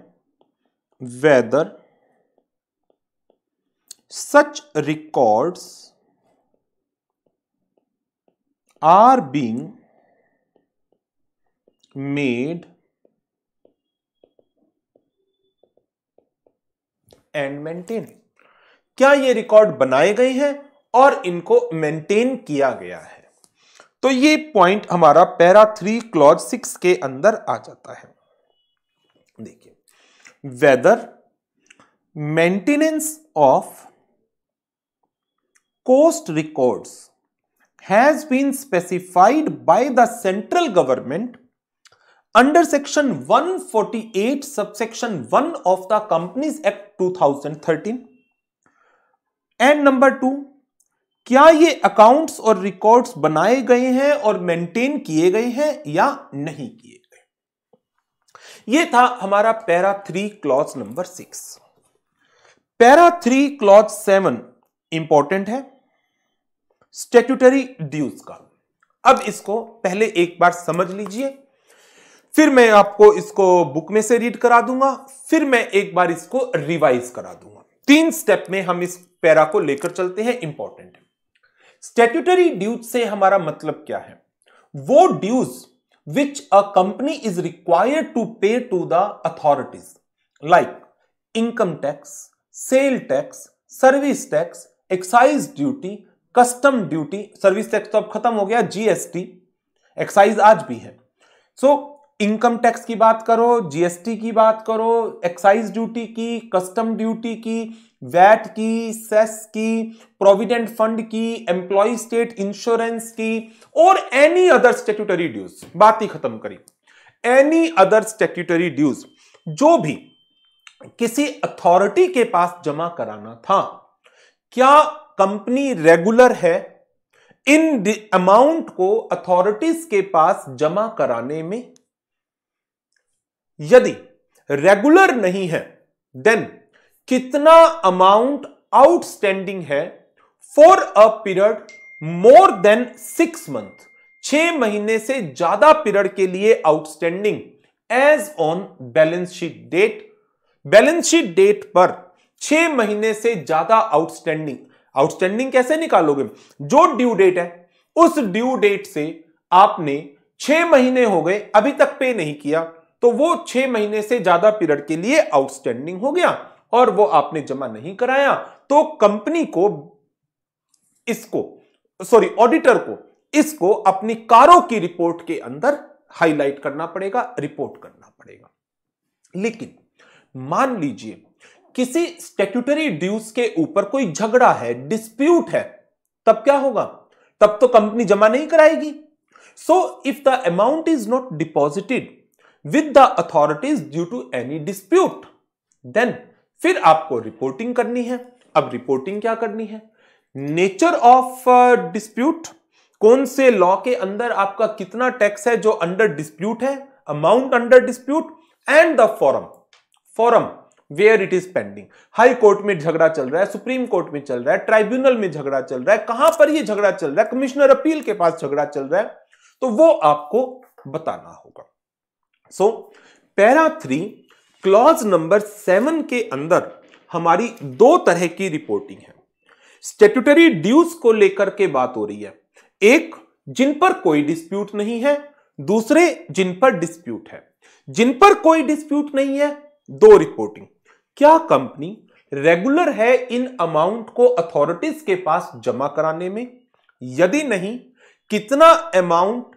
whether such records are being made and maintained। क्या ये रिकॉर्ड बनाए गए हैं और इनको मेंटेन किया गया है? तो ये पॉइंट हमारा पैरा 3 क्लॉज 6 के अंदर आ जाता है। देखिए, whether maintenance of cost records has been specified by the central government under section 148 subsection 1 of the Companies Act 2013। And number 2, क्या ये अकाउंट्स और रिकॉर्ड्स बनाए गए हैं और मेंटेन किए गए हैं या नहीं किए गए। ये था हमारा para 3 clause number 6। Para 3 clause 7 important है, स्टैट्यूटरी ड्यूज का। अब इसको पहले एक बार समझ लीजिए, फिर मैं आपको इसको बुक में से रीड करा दूंगा, फिर मैं एक बार इसको रिवाइज करा दूंगा। 3 स्टेप में हम इस पैरा को लेकर चलते हैं, इंपॉर्टेंट है। स्टैट्यूटरी ड्यूज से हमारा मतलब क्या है? वो dues which a company is required to pay to the authorities like income tax, sale tax, service tax, excise duty, custom duty. Service tax तो अब खत्म हो गया, जीएसटी, एक्साइज आज भी है। सो इनकम टैक्स की बात करो, जीएसटी की बात करो, एक्साइज ड्यूटी की, कस्टम ड्यूटी की, वैट की, सेस की, प्रोविडेंट फंड की, एम्प्लॉय स्टेट इंश्योरेंस की और एनी अदर स्टैट्यूटरी ड्यूज। बात ही खत्म करी। एनी अदर स्टैट्यूटरी ड्यूज जो भी किसी अथॉरिटी के पास जमा कराना था, क्या कंपनी रेगुलर है इन अमाउंट को अथॉरिटीज के पास जमा कराने में? यदि रेगुलर नहीं है देन कितना अमाउंट आउटस्टैंडिंग है for a period more than 6 month, 6 महीने से ज्यादा पीरियड के लिए outstanding as on balance sheet date. Balance sheet date पर 6 महीने से ज्यादा आउटस्टैंडिंग कैसे निकालोगे? जो ड्यू डेट है उस ड्यू डेट से आपने 6 महीने हो गए अभी तक पे नहीं किया, तो वो 6 महीने से ज्यादा पीरियड के लिए आउटस्टैंडिंग हो गया और वो आपने जमा नहीं कराया, तो कंपनी को ऑडिटर को इसको अपनी कारों की रिपोर्ट के अंदर हाईलाइट करना पड़ेगा, रिपोर्ट करना पड़ेगा। लेकिन मान लीजिए किसी स्टैट्यूटरी ड्यूज के ऊपर कोई झगड़ा है, डिस्प्यूट है, तब क्या होगा? तब तो कंपनी जमा नहीं कराएगी। So if the amount is not deposited with the authorities due to any dispute, then फिर आपको रिपोर्टिंग करनी है। अब रिपोर्टिंग क्या करनी है? नेचर ऑफ डिस्प्यूट, कौन से लॉ के अंदर आपका कितना टैक्स है जो अंडर डिस्प्यूट है, amount under dispute, and the forum where it is pending. High court में झगड़ा चल रहा है, सुप्रीम कोर्ट में चल रहा है, ट्राइब्यूनल में झगड़ा चल रहा है, कहां पर यह झगड़ा चल रहा है, कमिश्नर अपील के पास झगड़ा चल रहा है, तो वो आपको बताना होगा। सो पैरा 3 क्लॉज नंबर 7 के अंदर हमारी 2 तरह की रिपोर्टिंग है। स्टैट्यूटरी ड्यूज को लेकर के बात हो रही है, एक जिन पर कोई डिस्प्यूट नहीं है, दूसरे जिन पर डिस्प्यूट है। जिन पर कोई डिस्प्यूट नहीं है, 2 रिपोर्टिंग। क्या कंपनी रेगुलर है इन अमाउंट को अथॉरिटीज के पास जमा कराने में? यदि नहीं, कितना अमाउंट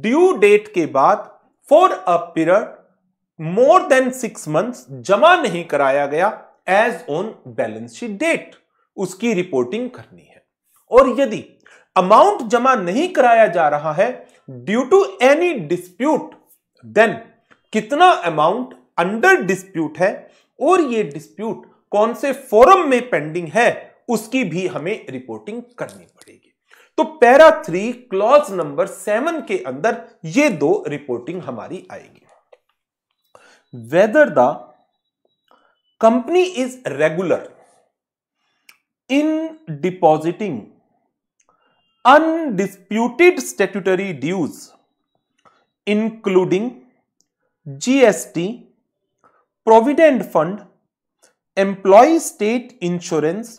ड्यू डेट के बाद for a period more than 6 months जमा नहीं कराया गया as on balance sheet date, उसकी रिपोर्टिंग करनी है। और यदि अमाउंट जमा नहीं कराया जा रहा है due to any dispute, then कितना अमाउंट अंडर डिस्प्यूट है और ये डिस्प्यूट कौन से फोरम में पेंडिंग है, उसकी भी हमें रिपोर्टिंग करनी पड़ेगी। तो पैरा 3 क्लॉज नंबर 7 के अंदर ये 2 रिपोर्टिंग हमारी आएगी। Weather the company is regular in depositing undisputed statutory dues including GST, Provident Fund, Employee State Insurance,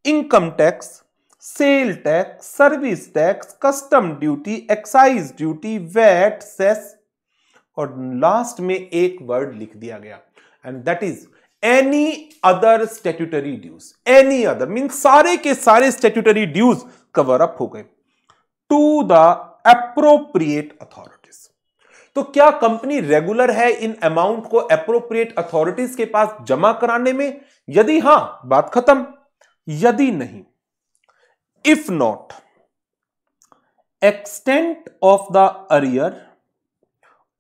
Income Tax, Sale Tax, Service Tax, Custom Duty, Excise Duty, VAT, Cess, और last में एक word लिख दिया गया and that is any other statutory dues. Any other means सारे के सारे statutory dues cover up हो गए टू द एप्रोप्रिएट अथॉरिटीज। तो क्या कंपनी रेगुलर है इन अमाउंट को एप्रोप्रिएट अथॉरिटीज के पास जमा कराने में? यदि हां, बात खत्म। यदि नहीं, if not, extent of the arrear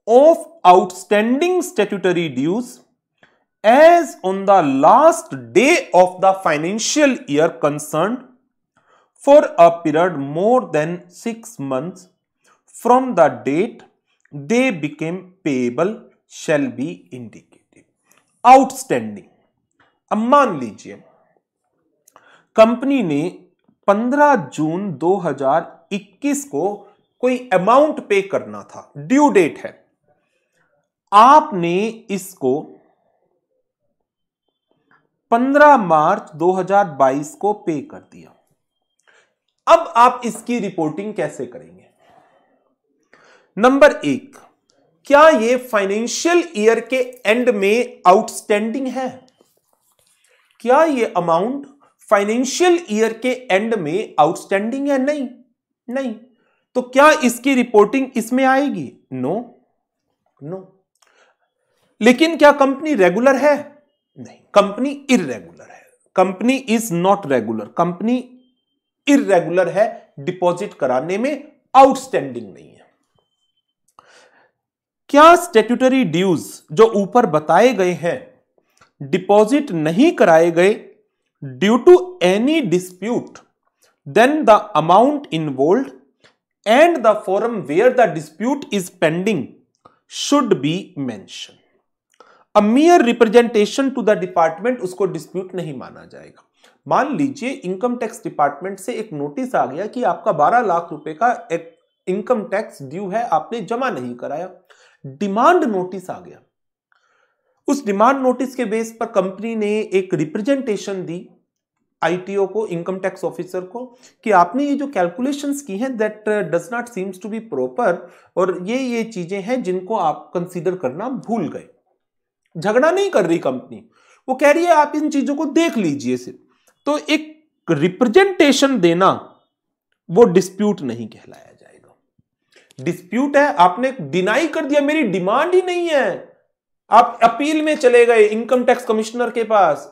of outstanding statutory dues as on the last day of the financial year concerned for a period more than 6 months from the date they became payable shall be indicated. Outstanding, अब मान लीजिए company ने 15 जून 2021 को कोई amount पे करना था, due date है, आपने इसको 15 मार्च 2022 को पे कर दिया। अब आप इसकी रिपोर्टिंग कैसे करेंगे? नंबर 1, क्या ये फाइनेंशियल ईयर के एंड में आउटस्टैंडिंग है? क्या ये अमाउंट फाइनेंशियल ईयर के एंड में आउटस्टैंडिंग है? नहीं, नहीं। तो क्या इसकी रिपोर्टिंग इसमें आएगी? No, no. लेकिन क्या कंपनी रेगुलर है? नहीं, कंपनी इर्रेगुलर है। Company is not regular, company irregular है, डिपॉजिट कराने में आउटस्टैंडिंग नहीं है। क्या स्टैट्यूटरी ड्यूज जो ऊपर बताए गए हैं डिपॉजिट नहीं कराए गए due to any dispute, then the amount involved and the forum where the dispute is pending should be mention. A mere representation to the department उसको डिस्प्यूट नहीं माना जाएगा। मान लीजिए इनकम टैक्स डिपार्टमेंट से एक नोटिस आ गया कि आपका 12 लाख रुपए का एक इनकम टैक्स ड्यू है, आपने जमा नहीं कराया। डिमांड नोटिस आ गया। उस डिमांड नोटिस के बेस पर कंपनी ने एक रिप्रेजेंटेशन दी आईटीओ को, इनकम टैक्स ऑफिसर को, कि आपने ये जो कैलकुलेशंस की हैं that does not seems to be proper, और ये चीजें हैं जिनको आप कंसीडर करना भूल गए। झगड़ा नहीं कर रही कंपनी, वो कह रही है आप इन चीजों को देख लीजिए सिर्फ। तो एक रिप्रेजेंटेशन देना वो डिस्प्यूट नहीं कहलाया जाएगा। डिस्प्यूट है, आपने डिनाई कर दिया, मेरी डिमांड ही नहीं है, आप अपील में चले गए इनकम टैक्स कमिश्नर के पास,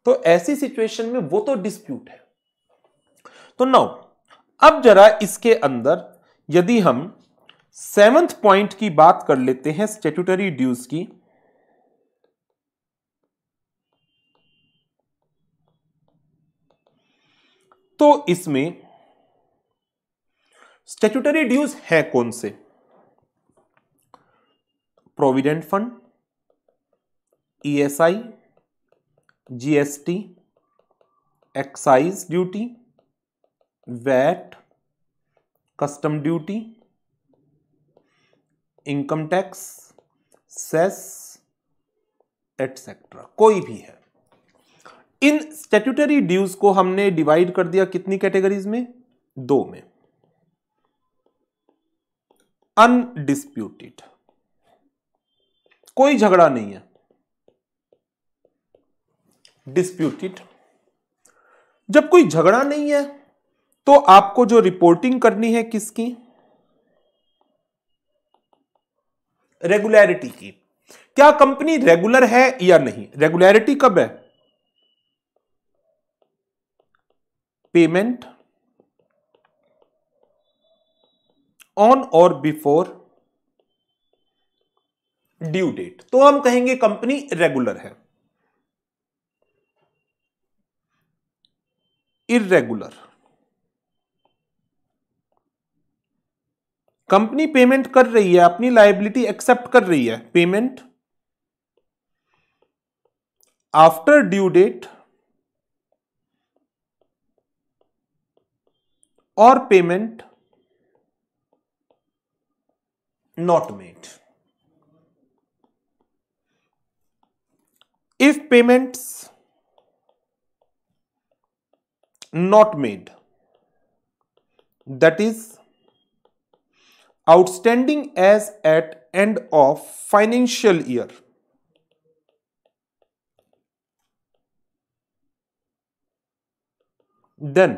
तो ऐसी सिचुएशन में वो तो डिस्प्यूट है। तो नाउ अब जरा इसके अंदर यदि हम 7th पॉइंट की बात कर लेते हैं स्टैट्यूटरी ड्यूज की, तो इसमें स्टैट्यूटरी ड्यूज है कौन से? Provident fund, ESI, GST, excise duty, VAT, custom duty, income tax, cess etcetera, कोई भी है। इन स्टैट्यूटरी ड्यूज को हमने डिवाइड कर दिया कितनी कैटेगरीज में? 2 में। अनडिस्प्यूटेड, कोई झगड़ा नहीं है। डिस्प्यूटेड, जब कोई झगड़ा नहीं है तो आपको जो रिपोर्टिंग करनी है किसकी? रेगुलरिटी की। क्या कंपनी रेगुलर है या नहीं? रेगुलरिटी कब है? पेमेंट ऑन और बिफोर ड्यू डेट, तो हम कहेंगे कंपनी रेगुलर है। इर्रेगुलर, कंपनी पेमेंट कर रही है, अपनी लायबिलिटी एक्सेप्ट कर रही है, पेमेंट आफ्टर ड्यू डेट और payment not made. If payments not made, that is outstanding as at end of financial year, then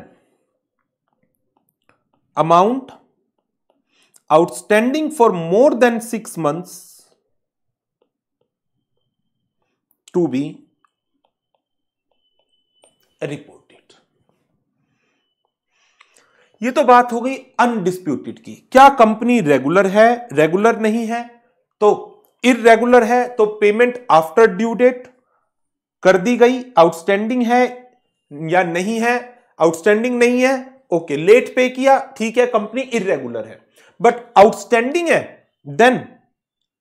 amount outstanding for more than 6 months to be reported। ये तो बात हो गई undisputed की। क्या company regular है? Regular नहीं है तो इररेगुलर है, तो पेमेंट आफ्टर ड्यू डेट कर दी गई। आउटस्टैंडिंग है या नहीं है? आउटस्टैंडिंग नहीं है, ओके, लेट पे किया, ठीक है, कंपनी इररेगुलर है। बट आउटस्टैंडिंग है, then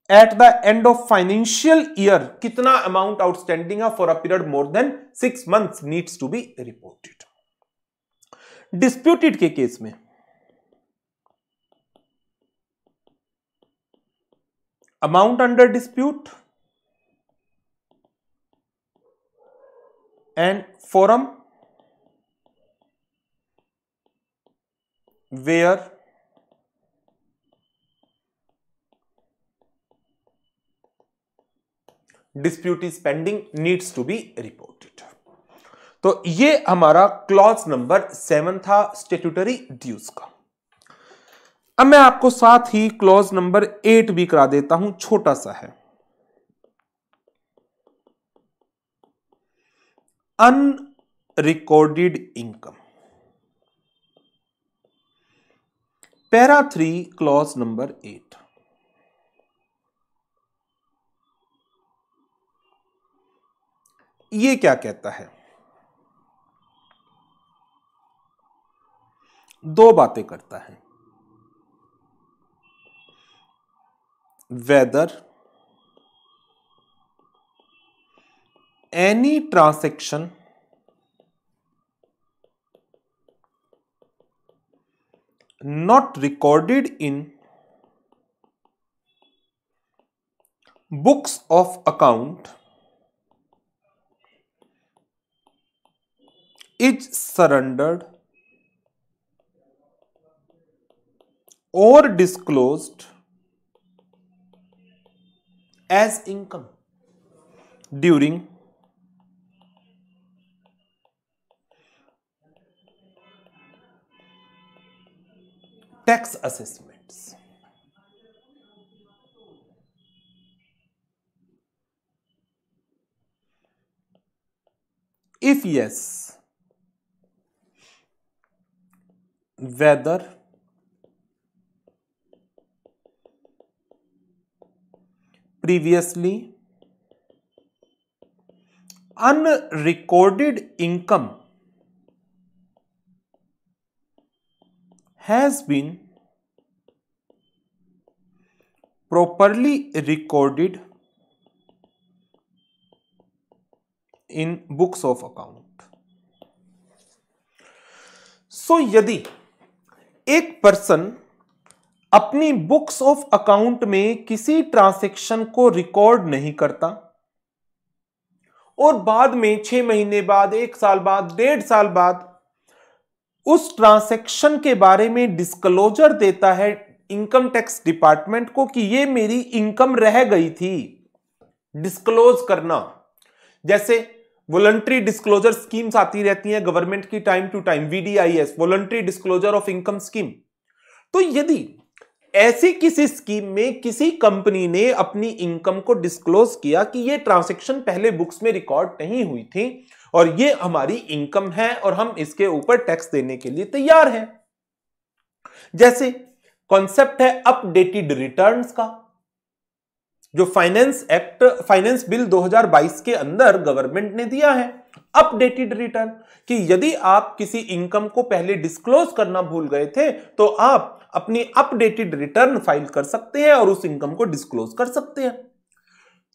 at the end of financial year कितना अमाउंट आउटस्टैंडिंग है for a period more than 6 months needs to be reported. Disputed के केस में amount under dispute and forum where dispute is pending needs to be reported. तो ये हमारा clause number 7 था statutory dues का। अब मैं आपको साथ ही क्लॉज नंबर 8 भी करा देता हूं, छोटा सा है। Unrecorded income. Para 3 clause number 8। ये क्या कहता है? दो बातें करता है। whether any transaction not recorded in books of account is surrendered or disclosed as income during tax assessments. If yes, whether previously unrecorded income has been properly recorded in books of account. So यदि एक person अपनी books of account में किसी transaction को record नहीं करता और बाद में 6 महीने बाद, 1 साल बाद, 1.5 साल बाद उस ट्रांजैक्शन के बारे में डिस्क्लोजर देता है इनकम टैक्स डिपार्टमेंट को कि ये मेरी इनकम रह गई थी, डिस्क्लोज करना। जैसे वॉलंटरी डिस्क्लोजर स्कीम्स आती रहती हैं गवर्नमेंट की time to time, VDIS, voluntary disclosure of income scheme. तो यदि ऐसी किसी स्कीम में किसी कंपनी ने अपनी इनकम को डिस्क्लोज किया कि ये ट्रांजैक्शन पहले बुक्स में रिकॉर्ड नहीं हुई थी और ये हमारी इनकम है और हम इसके ऊपर टैक्स देने के लिए तैयार हैं। जैसे कॉन्सेप्ट है अपडेटेड रिटर्न्स का, जो फाइनेंस बिल 2022 के अंदर गवर्नमेंट ने दिया है अपडेटेड रिटर्न, कि यदि आप किसी इनकम को पहले डिस्क्लोज करना भूल गए थे तो आप अपनी अपडेटेड रिटर्न फाइल कर सकते हैं और उस इनकम को डिस्क्लोज कर सकते हैं।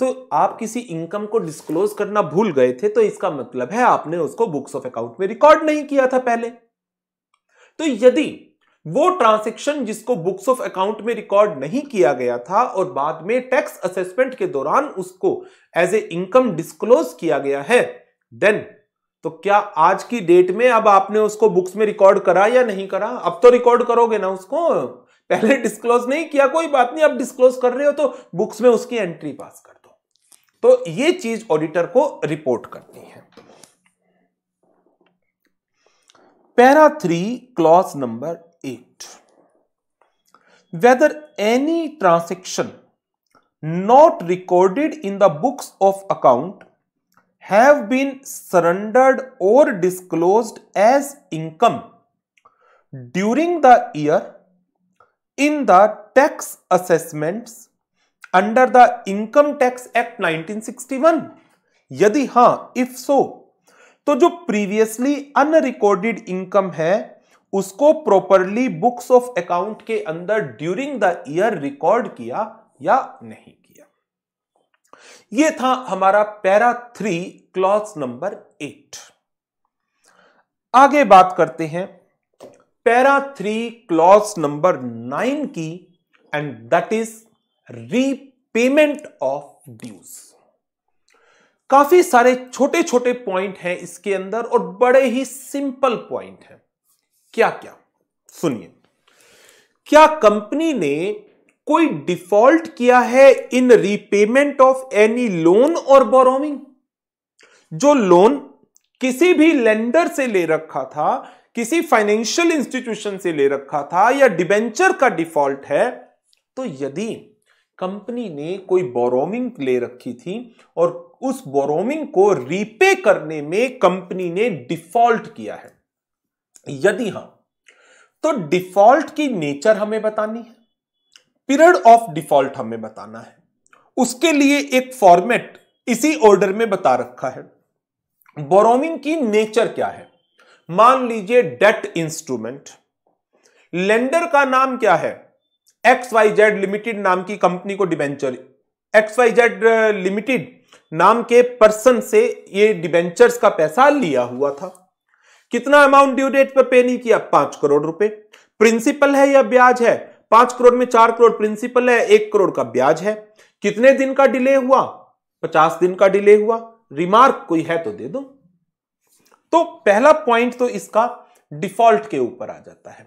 तो आप किसी इनकम को डिस्क्लोज करना भूल गए थे तो इसका मतलब है आपने उसको बुक्स ऑफ अकाउंट में रिकॉर्ड नहीं किया था पहले। तो यदि वो ट्रांजैक्शन जिसको बुक्स ऑफ अकाउंट में रिकॉर्ड नहीं किया गया था और बाद में टैक्स असेसमेंट के दौरान उसको एज ए इनकम डिस्क्लोज किया गया है, देन तो क्या आज की डेट में अब आपने उसको बुक्स में रिकॉर्ड करा या नहीं करा? अब तो रिकॉर्ड करोगे ना उसको, पहले डिस्क्लोज नहीं किया, कोई बात नहीं, अब डिस्क्लोज कर रहे हो तो बुक्स में उसकी एंट्री पास कर दो। तो ये चीज ऑडिटर को रिपोर्ट करनी है। Para 3 clause number 8, whether any transaction not recorded in the books of account have been surrendered or disclosed as income during the year in the tax assessments under the Income Tax Act 1961। यदि हां, if so, तो जो previously unrecorded income है उसको properly books of account के अंदर during the year record किया या नहीं किया। यह था हमारा पैरा 3 क्लॉज नंबर 8। आगे बात करते हैं पैरा 3 क्लॉज नंबर 9 की, and that is repayment of dues. काफी सारे छोटे छोटे पॉइंट हैं इसके अंदर और बड़े ही सिंपल पॉइंट हैं। क्या क्या सुनिए। क्या कंपनी ने कोई डिफॉल्ट किया है इन रीपेमेंट ऑफ एनी लोन और बोरोविंग? जो लोन किसी भी लेंडर से ले रखा था, किसी फाइनेंशियल इंस्टीट्यूशन से ले रखा था, या डिबेंचर का डिफॉल्ट है, तो यदि कंपनी ने कोई बोरोविंग ले रखी थी और उस बोरोविंग को रीपे करने में कंपनी ने डिफॉल्ट किया है? यदि हां, तो डिफॉल्ट की नेचर हमें बतानी है, पीरियड ऑफ डिफॉल्ट हमें बताना है। उसके लिए एक फॉर्मेट इसी ऑर्डर में बता रखा है। बोरोविंग की नेचर क्या है? मान लीजिए डेट इंस्ट्रूमेंट, लेंडर का नाम क्या है? XYZ लिमिटेड नाम की कंपनी को डिबेंचर, XYZ लिमिटेड नाम के पर्सन से ये डिबेंचर्स का पैसा लिया हुआ था। कितना अमाउंट ड्यू डेट पर पे नहीं किया? 5 करोड़ रुपए। प्रिंसिपल है या ब्याज है? 5 करोड़ में 4 करोड़ प्रिंसिपल है, 1 करोड़ का ब्याज है। कितने दिन का डिले हुआ? 50 दिन का डिले हुआ। रिमार्क कोई है तो दे दो। तो पहला पॉइंट तो इसका डिफॉल्ट के ऊपर आ जाता है।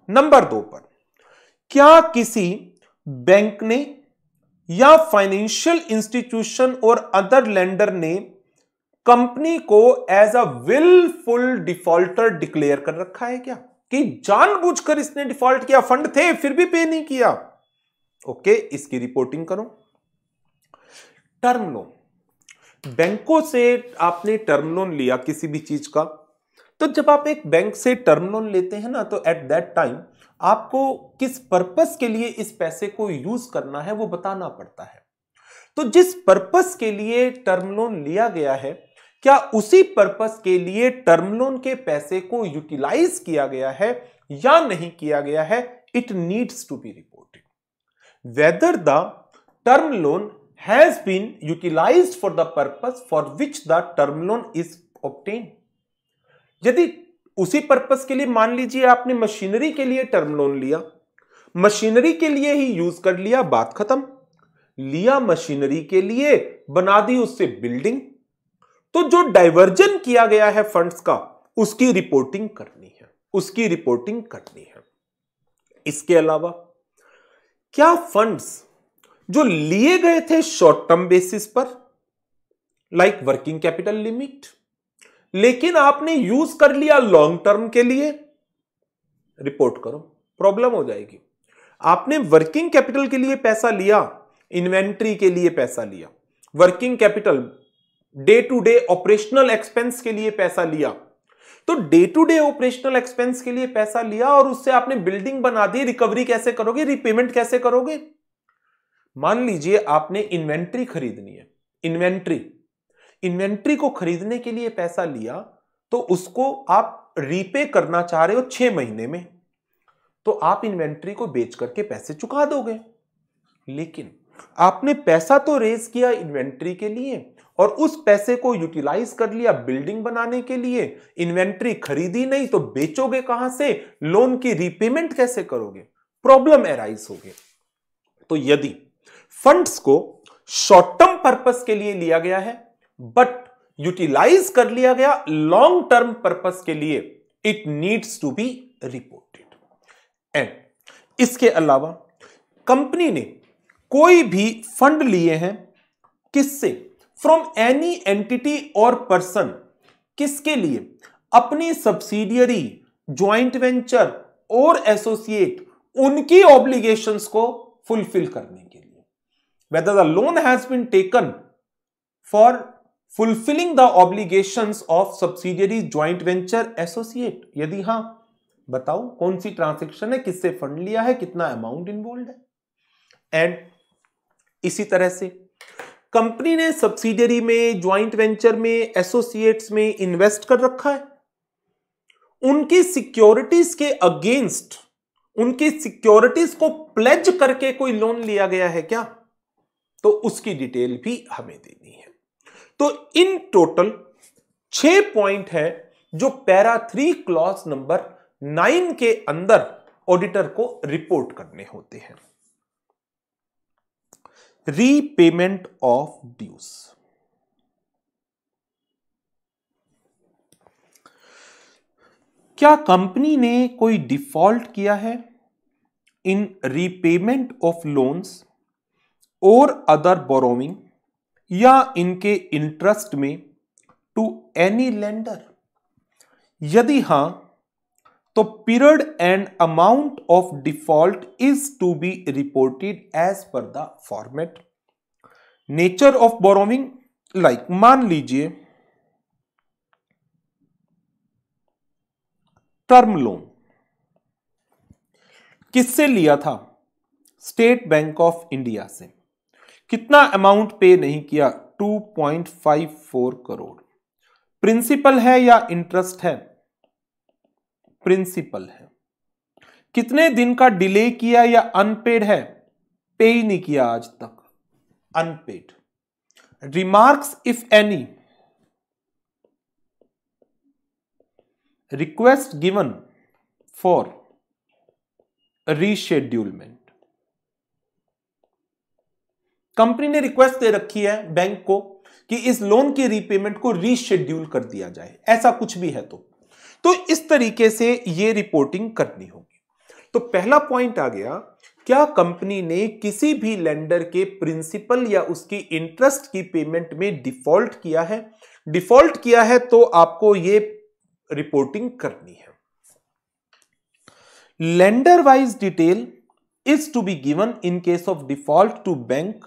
नंबर 2 पर, क्या किसी बैंक ने या फाइनेंशियल इंस्टीट्यूशन और अदर लेंडर ने कंपनी को as a wilful defaulter declare कर रखा है क्या? कि जानबूझकर इसने डिफॉल्ट किया, फंड थे फिर भी पे नहीं किया। ओके, इसकी रिपोर्टिंग करो। टर्म लोन, बैंकों से आपने टर्म लोन लिया किसी भी चीज का, तो जब आप एक बैंक से टर्म लोन लेते हैं ना, तो एट दैट टाइम आपको किस पर्पस के लिए इस पैसे को यूज करना है वो बताना पड़ता है। तो जिस पर्पस के लिए टर्म लोन लिया गया है, क्या उसी पर्पस के लिए टर्म लोन के पैसे को यूटिलाइज किया गया है या नहीं किया गया है? It needs to be reported whether the term loan has been utilized for the purpose for which the term loan is obtained। यदि उसी पर्पस के लिए, मान लीजिए आपने मशीनरी के लिए टर्म लोन लिया, मशीनरी के लिए ही यूज कर लिया, बात खत्म। लिया मशीनरी के लिए, बना दी उससे बिल्डिंग, तो जो डाइवर्जन किया गया है फंड्स का, उसकी रिपोर्टिंग करनी है, उसकी रिपोर्टिंग करनी है। इसके अलावा क्या फंड्स जो लिए गए थे शॉर्ट टर्म बेसिस पर, लाइक वर्किंग कैपिटल लिमिट, लेकिन आपने यूज कर लिया लॉन्ग टर्म के लिए, रिपोर्ट करो, प्रॉब्लम हो जाएगी। आपने वर्किंग कैपिटल के लिए पैसा लिया, इन्वेंट्री के लिए पैसा लिया, working capital day to day operational expense के लिए पैसा लिया, तो day to day operational expense के लिए पैसा लिया और उससे आपने बिल्डिंग बना दी, रिकवरी कैसे करोगे, रीपेमेंट कैसे करोगे? मान लीजिए आपने इन्वेंट्री खरीदनी है, इन्वेंट्री को खरीदने के लिए पैसा लिया, तो उसको आप रीपे करना चाह रहे हो 6 महीने में, तो आप इन्वेंट्री को बेच करके पैसे चुका दोगे। लेकिन आपने पैसा तो रेज किया इन्वेंट्री के लिए और उस पैसे को यूटिलाइज कर लिया बिल्डिंग बनाने के लिए, इन्वेंट्री खरीदी नहीं तो बेचोगे कहां से? लोन की रीपेमेंट कैसे करोगे? प्रॉब्लम एराइज होगी। तो यदि फंड्स को शॉर्ट टर्म पर्पस के लिए लिया गया है बट यूटिलाइज कर लिया गया लॉन्ग टर्म पर्पस के लिए, it needs to be reported. And इसके अलावा कंपनी ने कोई भी फंड लिए हैं, किससे? From any entity or person, किसके लिए? अपनी सब्सिडियरी, ज्वाइंट वेंचर और एसोसिएट, उनकी ऑब्लिगेशंस को फुलफिल करने के लिए। Whether the loan has been taken for fulfilling the obligations of subsidiary, joint venture, associate, यदि हां बताओ कौन सी ट्रांजैक्शन है, किससे फंड लिया है, कितना अमाउंट इन्वॉल्व है। एंड इसी तरह से कंपनी ने सब्सिडियरी में, ज्वाइंट वेंचर में, एसोसिएट्स में इन्वेस्ट कर रखा है, उनकी सिक्योरिटीज के अगेंस्ट, उनकी सिक्योरिटीज को प्लेज करके कोई लोन लिया गया है क्या? तो उसकी डिटेल भी हमें देनी है। तो इन टोटल 6 पॉइंट है जो पैरा 3 क्लॉज नंबर 9 के अंदर ऑडिटर को रिपोर्ट करने होते हैं। रीपेमेंट ऑफ ड्यूज, क्या कंपनी ने कोई डिफॉल्ट किया है इन रीपेमेंट ऑफ लोन्स और अदर बोरोविंग या इनके इंटरेस्ट में टू एनी लेंडर? यदि हां, तो period and amount of default is to be reported as per the format. Nature of borrowing, मान लीजिए टर्म लोन किससे लिया था? स्टेट बैंक ऑफ इंडिया से। कितना अमाउंट पे नहीं किया? 2.54 करोड़। प्रिंसिपल है या इंटरेस्ट है? प्रिंसिपल है। कितने दिन का डिले किया या अनपेड है? पे ही नहीं किया आज तक, unpaid. Remarks if any, request given for reschedulement. Company ने रिक्वेस्ट दे रखी है बैंक को कि इस लोन की रीपेमेंट को रीशेड्यूल कर दिया जाए, ऐसा कुछ भी है तो इस तरीके से ये रिपोर्टिंग करनी होगी। तो पहला पॉइंट आ गया, क्या कंपनी ने किसी भी लेंडर के प्रिंसिपल या उसकी इंटरेस्ट की पेमेंट में डिफॉल्ट किया है? डिफॉल्ट किया है तो आपको ये रिपोर्टिंग करनी है। Lender wise detail is to be given in case of default to bank,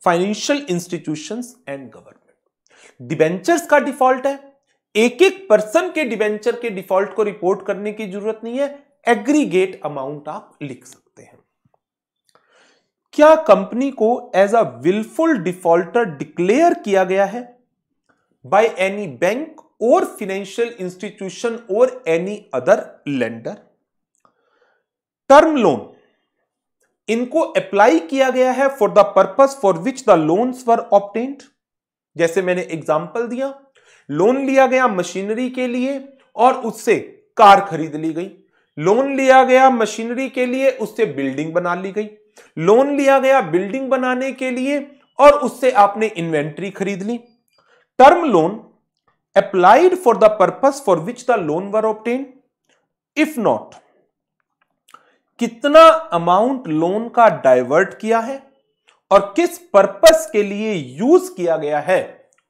financial institutions and government. Debentures का डिफॉल्ट है, एक एक पर्सन के डिबेंचर के डिफॉल्ट को रिपोर्ट करने की जरूरत नहीं है, एग्रीगेट अमाउंट आप लिख सकते हैं। क्या कंपनी को as a wilful defaulter declare किया गया है बाय एनी बैंक और फाइनेंशियल इंस्टीट्यूशन और any other lender? Term loan इनको अप्लाई किया गया है for the purpose for which the loans were obtained. जैसे मैंने एग्जांपल दिया, लोन लिया गया मशीनरी के लिए और उससे कार खरीद ली गई। लोन लिया गया मशीनरी के लिए, उससे बिल्डिंग बना ली गई। लोन लिया गया बिल्डिंग बनाने के लिए और उससे आपने इन्वेंट्री खरीद ली। Term loan applied for the purpose for which the loan were obtained. If not, कितना अमाउंट लोन का डाइवर्ट किया है और किस पर्पस के लिए यूज किया गया है,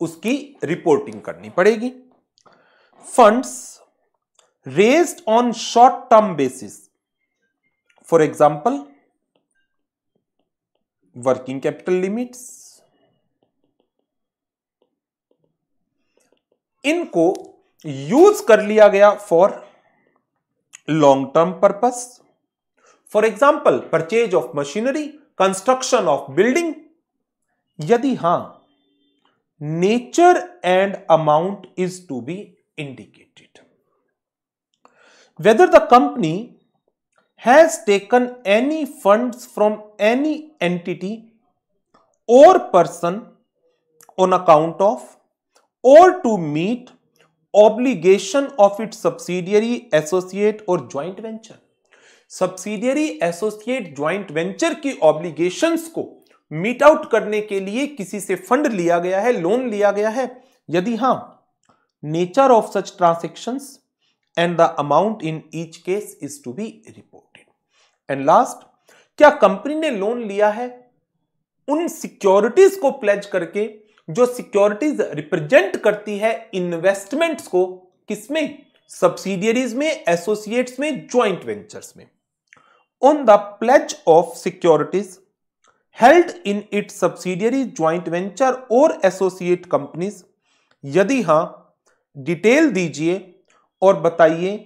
उसकी रिपोर्टिंग करनी पड़ेगी। Funds raised on short term basis, for example working capital limits, इनको यूज कर लिया गया for long term purpose, for example purchase of machinery, construction of building. यदि हां, nature and amount is to be indicated. Whether the company has taken any funds from any entity or person on account of or to meet obligation of its subsidiary, associate or joint venture. Subsidiary, associate, joint venture की obligations को meet out करने के लिए किसी से fund लिया गया है, लोन लिया गया है? यदि हां, nature of such transactions and the amount in each case is to be reported. And last, क्या कंपनी ने लोन लिया है उन सिक्योरिटीज को प्लेज करके जो सिक्योरिटीज रिप्रेजेंट करती है इन्वेस्टमेंट्स को? किसमें? सब्सिडियरीज में, एसोसिएट्स में, ज्वाइंट वेंचर्स में। On the pledge of securities held in its subsidiary, joint venture or associate companies, यदि हां, डिटेल दीजिए और बताइए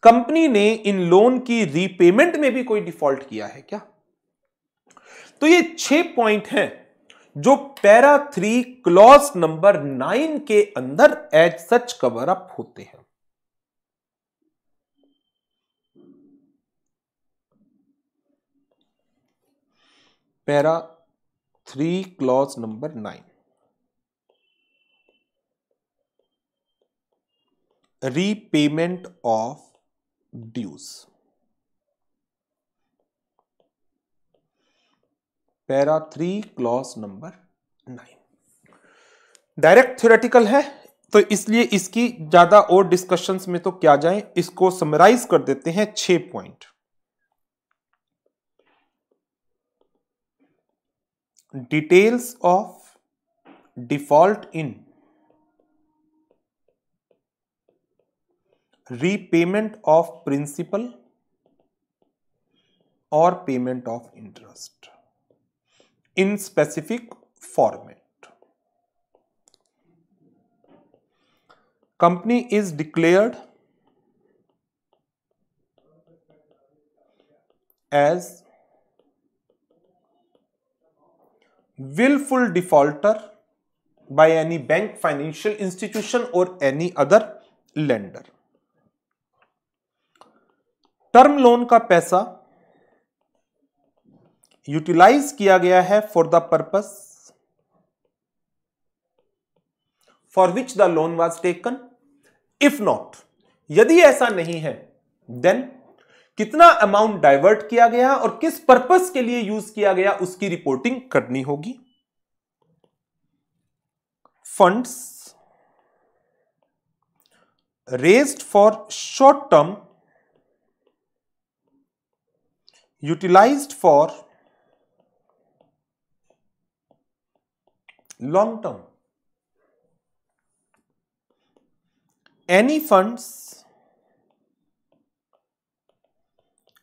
कंपनी ने इन लोन की रीपेमेंट में भी कोई डिफॉल्ट किया है क्या? तो ये 6 पॉइंट हैं जो पैरा 3 क्लॉज नंबर 9 के अंदर एज सच कवर अप होते हैं। Para 3 clause number 9, repayment of dues. Para 3 clause number 9 direct theoretical है, तो इसलिए इसकी ज्यादा और डिस्कशंस में तो क्या जाए, इसको समराइज कर देते हैं 6 point. Details of default in repayment of principal और payment of interest in specific format. Company is declared as willful defaulter by any bank, financial institution or any other lender. Term loan का पैसा utilise किया गया है for the purpose for which the loan was taken. If not, यदि ऐसा नहीं है, then कितना अमाउंट डाइवर्ट किया गया और किस पर्पस के लिए यूज किया गया उसकी रिपोर्टिंग करनी होगी. Funds raised for short term utilised for long term. Any funds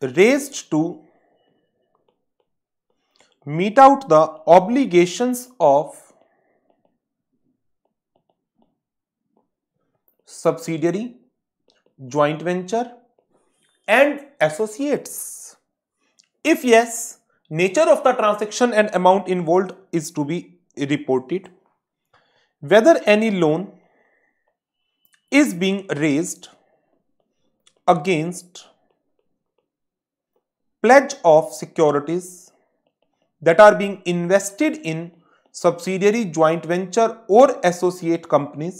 raised to meet out the obligations of subsidiary, joint venture and associates. If yes, nature of the transaction and amount involved is to be reported. Whether any loan is being raised against pledge of securities that are being invested in subsidiary, joint venture or associate companies,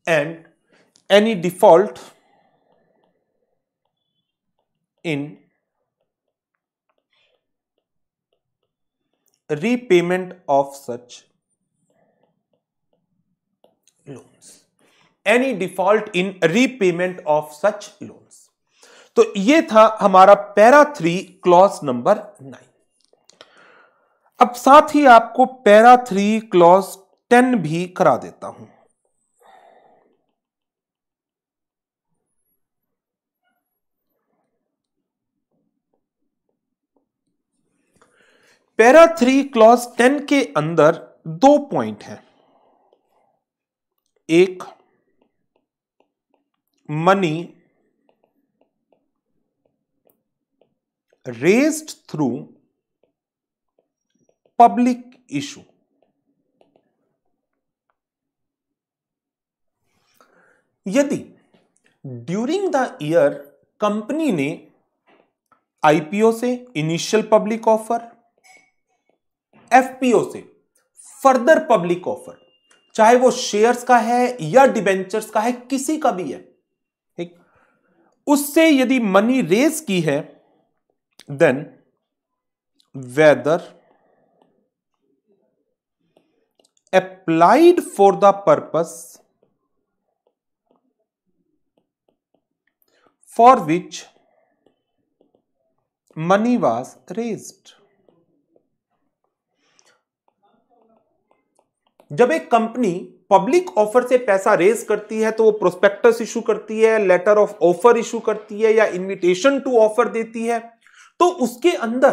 and any default in repayment of such loans. Any default in repayment of such loans. तो ये था हमारा para 3 clause number 9. अब साथ ही आपको para 3 clause 10 भी करा देता हूं. पैरा 3 क्लॉज 10 के अंदर 2 पॉइंट हैं. एक, money raised through public issue. यदि ड्यूरिंग द ईयर कंपनी ने आईपीओ से इनिशियल पब्लिक ऑफर, एफपीओ से फर्दर पब्लिक ऑफर, चाहे वो शेयर्स का है या डिबेंचर्स का है, किसी का भी है, ठीक, उससे यदि मनी रेज की है, then whether applied for the purpose for which money was raised. जब एक कंपनी पब्लिक ऑफर से पैसा रेज करती है तो वो प्रोस्पेक्टस इशू करती है, लेटर ऑफ ऑफर इशू करती है या इनविटेशन टू ऑफर देती है, तो उसके अंदर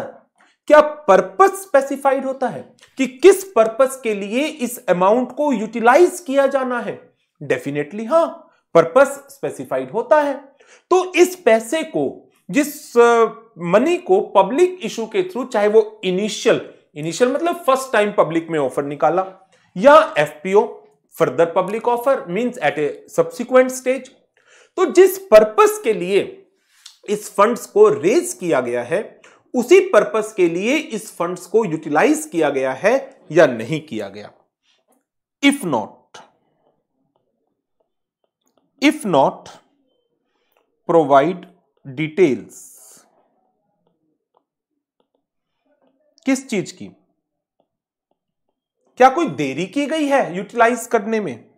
क्या पर्पस स्पेसिफाइड होता है कि किस पर्पस के लिए इस अमाउंट को यूटिलाइज किया जाना है? डेफिनेटली हां, पर्पस स्पेसिफाइड होता है. तो इस पैसे को, जिस मनी को पब्लिक इशू के थ्रू, चाहे वो इनिशियल मतलब फर्स्ट टाइम पब्लिक में ऑफर निकाला, या FPO further public offer means at a subsequent stage, तो जिस पर्पस के लिए इस फंड्स को रेज किया गया है उसी पर्पस के लिए इस फंड्स को यूटिलाइज किया गया है या नहीं किया गया. If not provide details. किस चीज की? क्या कोई देरी की गई है यूटिलाइज करने में?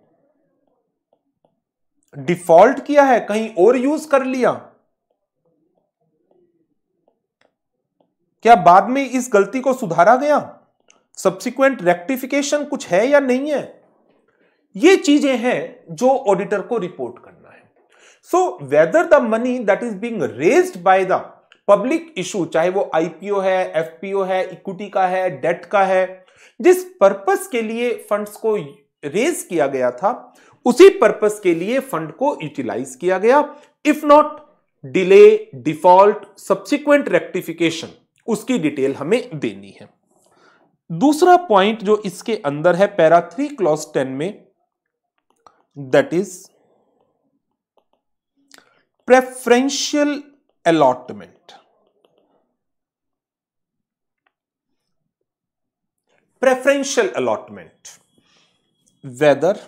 डिफॉल्ट किया है, कहीं और यूज कर लिया? क्या बाद में इस गलती को सुधारा गया? सब्सिक्वेंट रेक्टिफिकेशन कुछ है या नहीं है? ये चीजें हैं जो ऑडिटर को रिपोर्ट करना है. So whether the money that is being raised by the public issue, चाहे वो आईपीओ है, एफपीओ है, इक्विटी का है, डेट का है, जिस पर्पस के लिए फंड्स को रेज किया गया था उसी पर्पस के लिए फंड को यूटिलाइज किया गया। If not, delay, default, subsequent rectification, उसकी डिटेल हमें देनी है। दूसरा पॉइंट जो इसके अंदर है पैरा 3 क्लॉज 10 में, that is preferential allotment. Preferential allotment, whether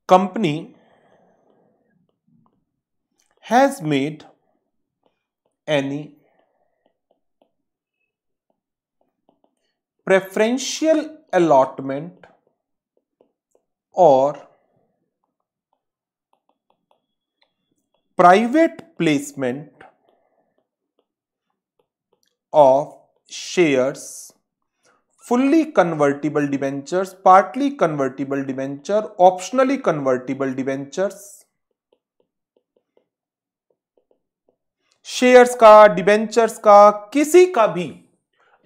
company has made any preferential allotment or private placement of shares, fully convertible debentures, partly convertible debenture, optionally convertible debentures, shares का, debentures का, किसी का भी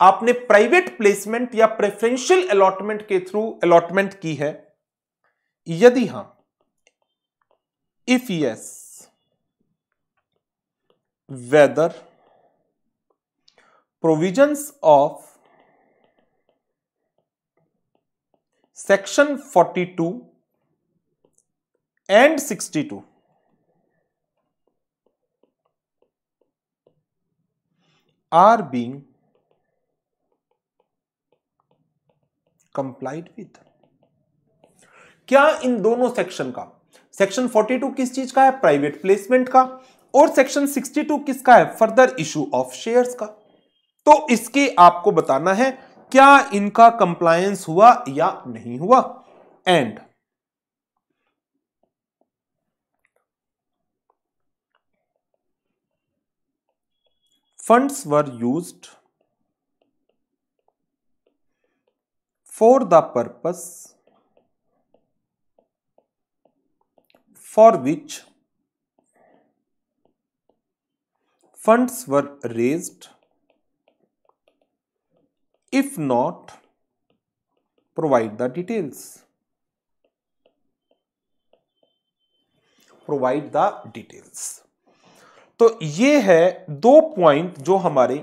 आपने private placement या preferential allotment के through allotment की है, यदि हां, if yes, whether provisions of Section 42 and 62 are being complied with। क्या इन दोनों सेक्शन का, सेक्शन 42 किस चीज का है? प्राइवेट प्लेसमेंट का, और सेक्शन 62 किसका है? फर्दर इशू ऑफ शेयर्स का। तो इसके आपको बताना है क्या इनका कंप्लायंस हुआ या नहीं हुआ। End funds were used for the purpose for which funds were raised, if not, provide the details। provide the details। तो ये है दो पॉइंट जो हमारे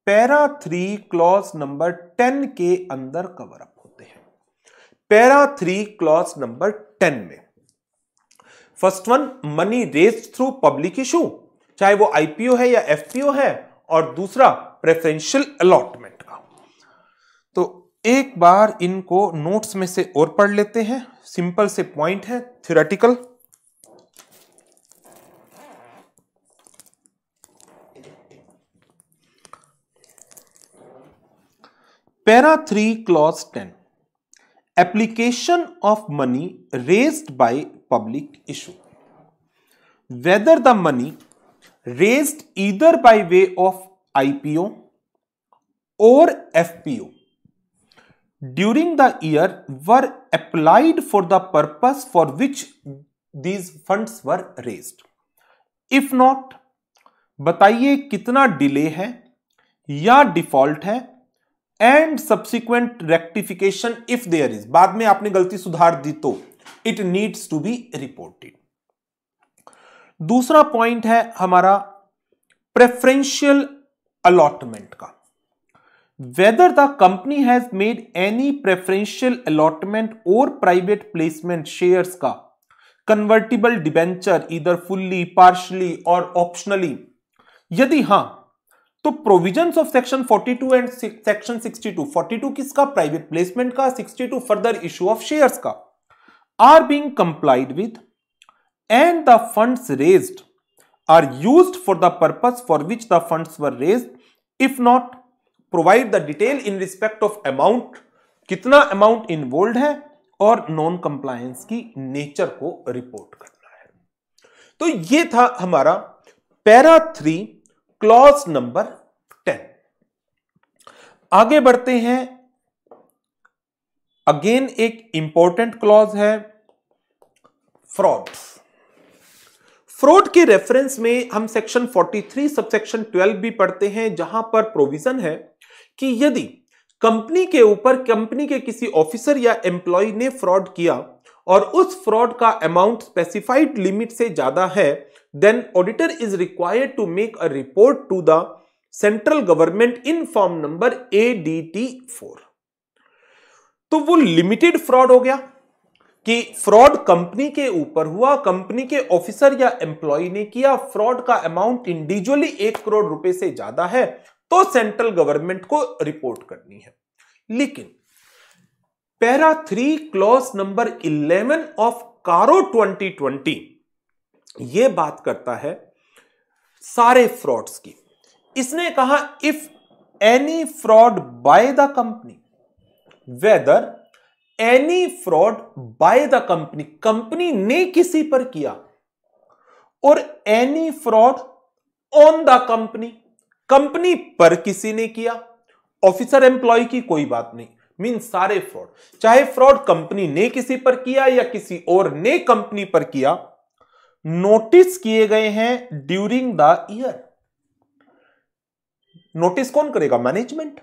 पैरा 3 क्लॉज नंबर 10 के अंदर कवर अप होते हैं। पैरा 3 क्लॉज नंबर 10 में first one, money raised through public issue, चाहे वो आईपीओ है या एफपीओ है, और दूसरा प्रेफरेंशियल अलॉटमेंट का। तो एक बार इनको नोट्स में से और पढ़ लेते हैं, सिंपल से पॉइंट है, theoretical. Para 3 clause 10, application of money raised by public issue, whether the money raised either by way of IPO or FPO during the year were applied for the purpose for which these funds were raised। If not, बताइए कितना delay है या default है, and subsequent rectification if there is, बाद में आपने गलती सुधार दी तो it needs to be reported. दूसरा पॉइंट है हमारा प्रेफरेंशियल अलॉटमेंट का, whether the company has made any preferential allotment और प्राइवेट प्लेसमेंट शेयर्स का, convertible debenture either fully, partially और ऑप्शनली, यदि हां तो provisions of section 42 and section 62, 42 किसका? प्राइवेट प्लेसमेंट का, 62 फर्दर इशू ऑफ शेयर्स का, are being complied with and the funds raised are used for the purpose for which the funds were raised। if not, provide the detail in respect of amount, कितना amount involve है, और non compliance की nature को report करना है। तो ये था हमारा पैरा 3 क्लॉज नंबर 10। आगे बढ़ते हैं, अगेन एक इंपॉर्टेंट क्लॉज है फ्रॉड। फ्रॉड के रेफरेंस में हम सेक्शन 43 सबसेक्शन 12 भी पढ़ते हैं, जहां पर प्रोविजन है कि यदि कंपनी के ऊपर कंपनी के किसी ऑफिसर या एम्प्लॉय ने फ्रॉड किया और उस फ्रॉड का अमाउंट स्पेसिफाइड लिमिट से ज्यादा है, then auditor is required to make a report to the central government in form number ADT4। तो वो लिमिटेड फ्रॉड हो गया कि फ्रॉड कंपनी के ऊपर हुआ, कंपनी के ऑफिसर या एम्प्लॉय ने किया, फ्रॉड का अमाउंट इंडिविजुअली 1 करोड़ रुपए से ज्यादा है, तो सेंट्रल गवर्नमेंट को रिपोर्ट करनी है। लेकिन पैरा 3 क्लॉज नंबर 11 ऑफ कारो 2020 यह बात करता है सारे फ्रॉड्स की। इसने कहा if any fraud bye the company, whether any fraud bye the company, company ने किसी पर किया, और any fraud on the company, company पर किसी ने किया, ऑफिसर एम्प्लॉय की कोई बात नहीं, मीन सारे फ्रॉड, चाहे फ्रॉड कंपनी ने किसी पर किया या किसी और ने कंपनी पर किया, नोटिस किए गए हैं ड्यूरिंग द ईयर। नोटिस कौन करेगा? मैनेजमेंट।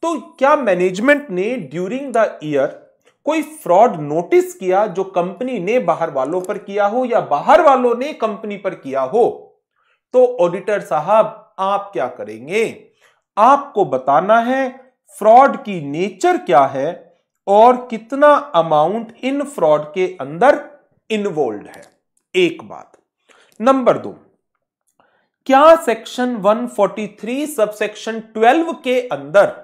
तो क्या मैनेजमेंट ने ड्यूरिंग द ईयर कोई फ्रॉड नोटिस किया जो कंपनी ने बाहर वालों पर किया हो या बाहर वालों ने कंपनी पर किया हो, तो ऑडिटर साहब आप क्या करेंगे? आपको बताना है फ्रॉड की नेचर क्या है और कितना अमाउंट इन फ्रॉड के अंदर इन्वॉल्व है। एक बात। नंबर 2, क्या सेक्शन 143 सबसेक्शन 12 के अंदर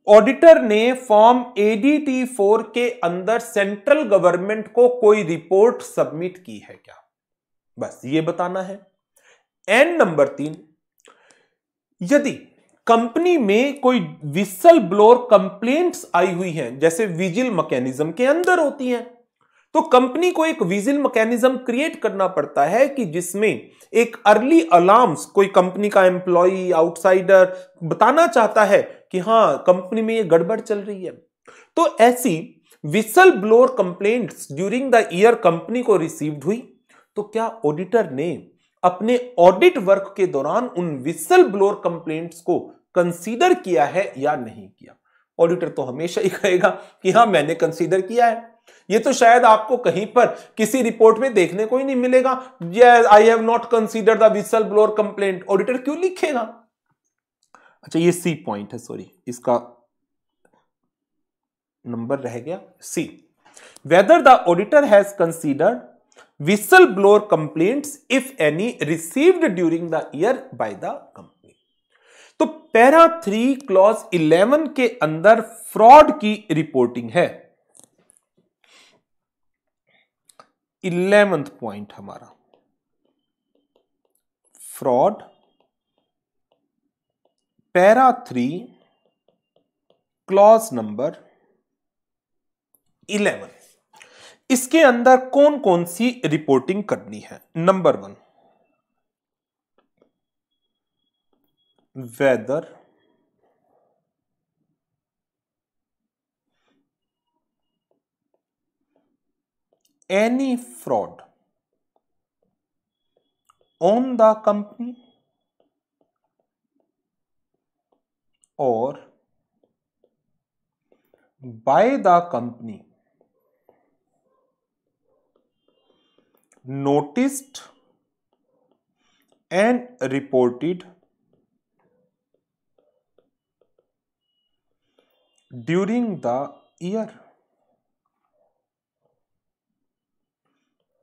ऑडिटर ने फॉर्म ADT4 के अंदर सेंट्रल गवर्नमेंट को कोई रिपोर्ट सबमिट की है क्या? बस ये बताना है। एंड नंबर 3, यदि कंपनी में कोई विसल ब्लोअर कंप्लेंट्स आई हुई हैं, जैसे विजिल मैकेनिज्म के अंदर होती हैं, तो कंपनी को एक विजिल मैकेनिज्म क्रिएट करना पड़ता है कि जिसमें एक अर्ली अलार्म्स, कोई कंपनी का एम्प्लॉय आउटसाइडर बताना चाहता है कि हां कंपनी में ये गड़बड़ चल रही है, तो ऐसी whistle blower complaints during the year company को रिसीव्ड हुई, तो क्या ऑडिटर ने अपने ऑडिट वर्क के दौरान उन विसल ब्लोअर कंप्लेंट्स को कंसीडर किया है या नहीं किया? ऑडिटर तो हमेशा ही कहेगा कि हां मैंने कंसीडर किया है। ये तो शायद आपको कहीं पर किसी रिपोर्ट में देखने को ही नहीं मिलेगा, I have not consider the whistle blower complaint. Auditor क्यों लिखेगा? अच्छा ये सी पॉइंट है, सॉरी इसका नंबर रह गया C. Whether the auditor has considered whistle blower complaints if any received during the year by the company. तो para 3 clause 11 के अंदर फ्रॉड की रिपोर्टिंग है। 11th पॉइंट हमारा फ्रॉड, पैरा 3 क्लॉज नंबर 11, इसके अंदर कौन कौन सी रिपोर्टिंग करनी है? Number 1, whether any fraud on the company or by the company noticed and reported during the year।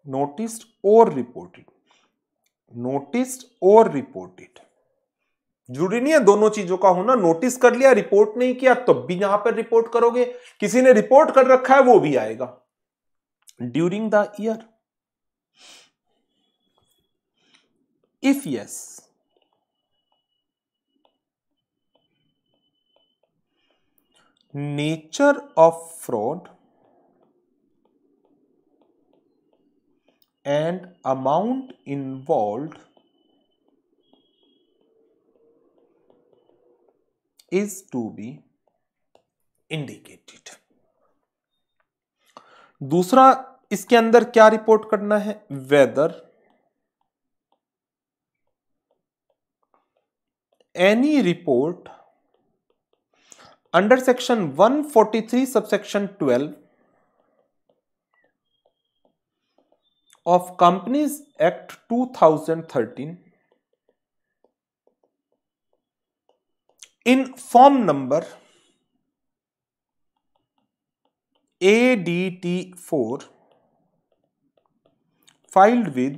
Noticed और रिपोर्टेड, नोटिस्ड और रिपोर्टेड, जरूरी नहीं है दोनों चीजों का होना। नोटिस कर लिया, रिपोर्ट नहीं किया, तब भी यहां पर रिपोर्ट करोगे। किसी ने रिपोर्ट कर रखा है वो भी आएगा। During the year, if yes, nature of fraud and amount involved is to be indicated। दूसरा इसके अंदर क्या रिपोर्ट करना है? Whether any report under section 143 subsection 12 of companies act 2013 in form number ADT4 filed with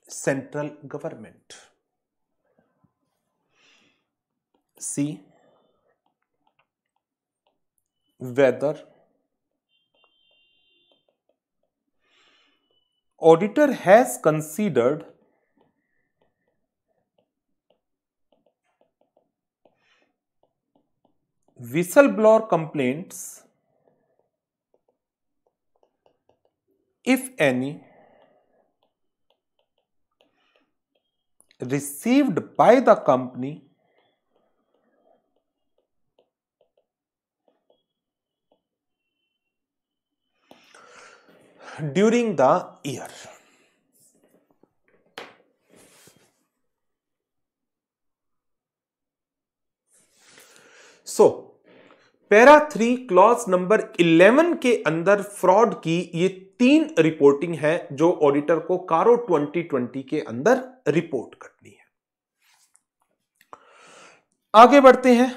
central government. See whether auditor has considered whistleblower complaints, if any, received by the company during the year. So, para 3 clause number 11 के अंदर fraud की ये 3 reporting है जो auditor को कारो 2020 के अंदर रिपोर्ट करनी है। आगे बढ़ते हैं।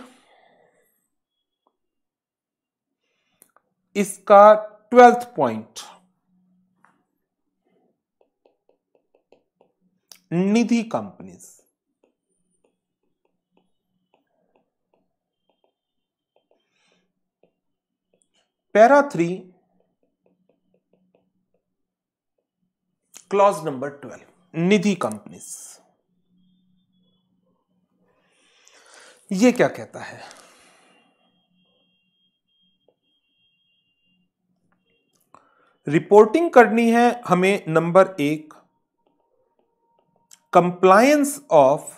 इसका 12th पॉइंट, निधि कंपनीज। पैरा 3 क्लॉज नंबर 12, निधि कंपनीज। ये क्या कहता है? रिपोर्टिंग करनी है हमें number 1, compliance of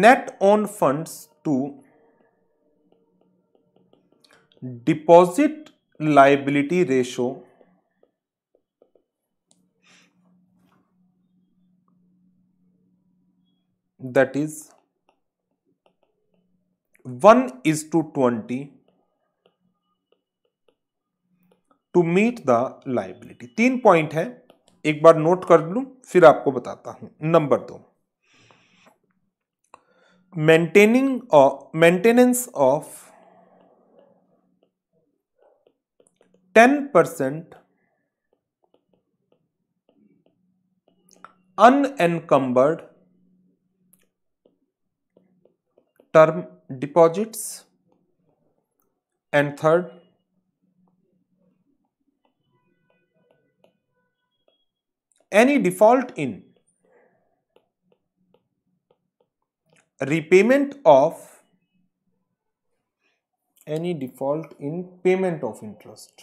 net own funds to deposit liability ratio that is 1:20 to meet the liability। 3 point है, एक बार नोट कर लूं फिर आपको बताता हूं। Number 2, maintenance of 10% unencumbered term deposits, and third, any default in repayment of any default in payment of interest,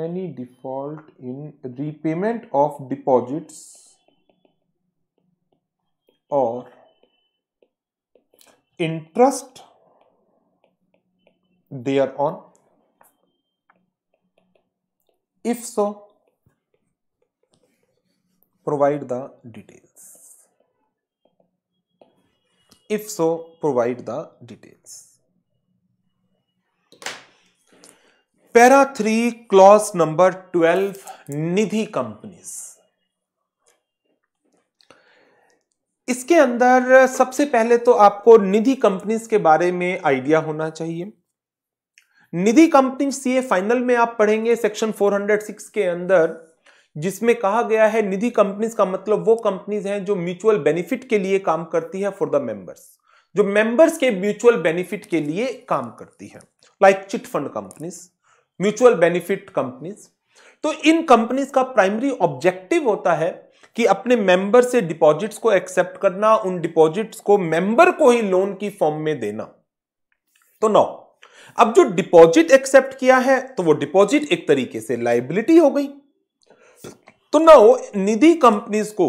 any default in repayment of deposits or interest thereon, if so provide the details। If so, provide the details। Para 3 clause number 12, Nidhi companies. इसके अंदर सबसे पहले तो आपको निधि companies के बारे में idea होना चाहिए। निधि कंपनी सीए फाइनल में आप पढ़ेंगे सेक्शन 406 के अंदर, जिसमें कहा गया है निधि कंपनीज का मतलब वो कंपनीज हैं जो म्यूचुअल बेनिफिट के लिए काम करती है फॉर द मेंबर्स, जो मेंबर्स के म्यूचुअल बेनिफिट के लिए काम करती है, like chit fund companies, mutual benefit companies. तो इन कंपनीज का प्राइमरी ऑब्जेक्टिव होता है कि अपने मेंबर से डिपॉजिट्स को एक्सेप्ट करना, उन डिपॉजिट्स को मेंबर को ही लोन की फॉर्म में देना। तो नो, अब जो डिपॉजिट एक्सेप्ट किया है तो वो डिपॉजिट एक तरीके से लायबिलिटी हो गई। तो नाउ निधि कंपनीज को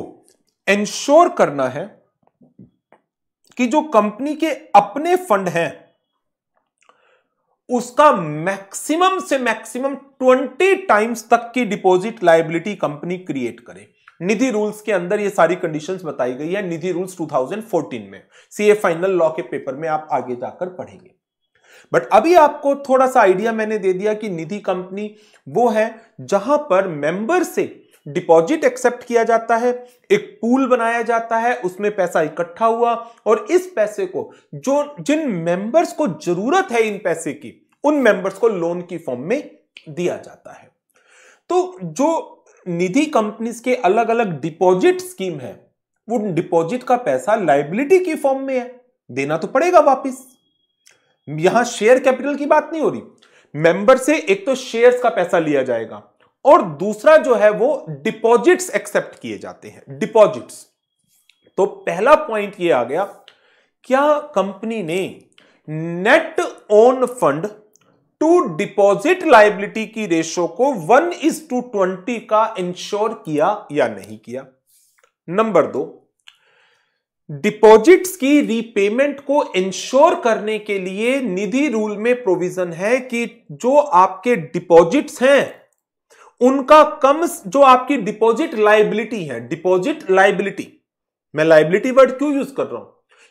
इंश्योर करना है कि जो कंपनी के अपने फंड हैं उसका मैक्सिमम से मैक्सिमम 20 टाइम्स तक की डिपॉजिट लायबिलिटी कंपनी क्रिएट करे। निधि रूल्स के अंदर ये सारी कंडीशंस बताई गई है, निधि रूल्स 2014 में, सीए फाइनल लॉ के पेपर में आप आगे जाकर पढ़ेंगे। बट अभी आपको थोड़ा सा आइडिया मैंने दे दिया कि निधि कंपनी वो है जहां पर मेंबर से डिपॉजिट एक्सेप्ट किया जाता है, एक पूल बनाया जाता है, उसमें पैसा इकट्ठा हुआ और इस पैसे को जिन मेंबर्स को जरूरत है इन पैसे की, उन मेंबर्स को लोन की फॉर्म में दिया जाता है। तो जो निधि कंपनीज के अलग अलग डिपॉजिट स्कीम है, वो डिपॉजिट का पैसा लायबिलिटी की फॉर्म में है, देना तो पड़ेगा वापस। यहां शेयर कैपिटल की बात नहीं हो रही, मेंबर से एक तो शेयर्स का पैसा लिया जाएगा और दूसरा जो है वो डिपॉजिट्स एक्सेप्ट किए जाते हैं, डिपॉजिट्स। तो पहला पॉइंट ये आ गया, क्या कंपनी ने net own fund to deposit liability की रेशो को 1:20 का इंश्योर किया या नहीं किया। नंबर 2, डिपॉजिट्स की रीपेमेंट को इंश्योर करने के लिए निधि रूल में प्रोविजन है कि जो आपके डिपॉजिट्स हैं उनका कम, जो आपकी डिपॉजिट लायबिलिटी है, डिपॉजिट लायबिलिटी, मैं लायबिलिटी वर्ड क्यों यूज कर रहा हूं,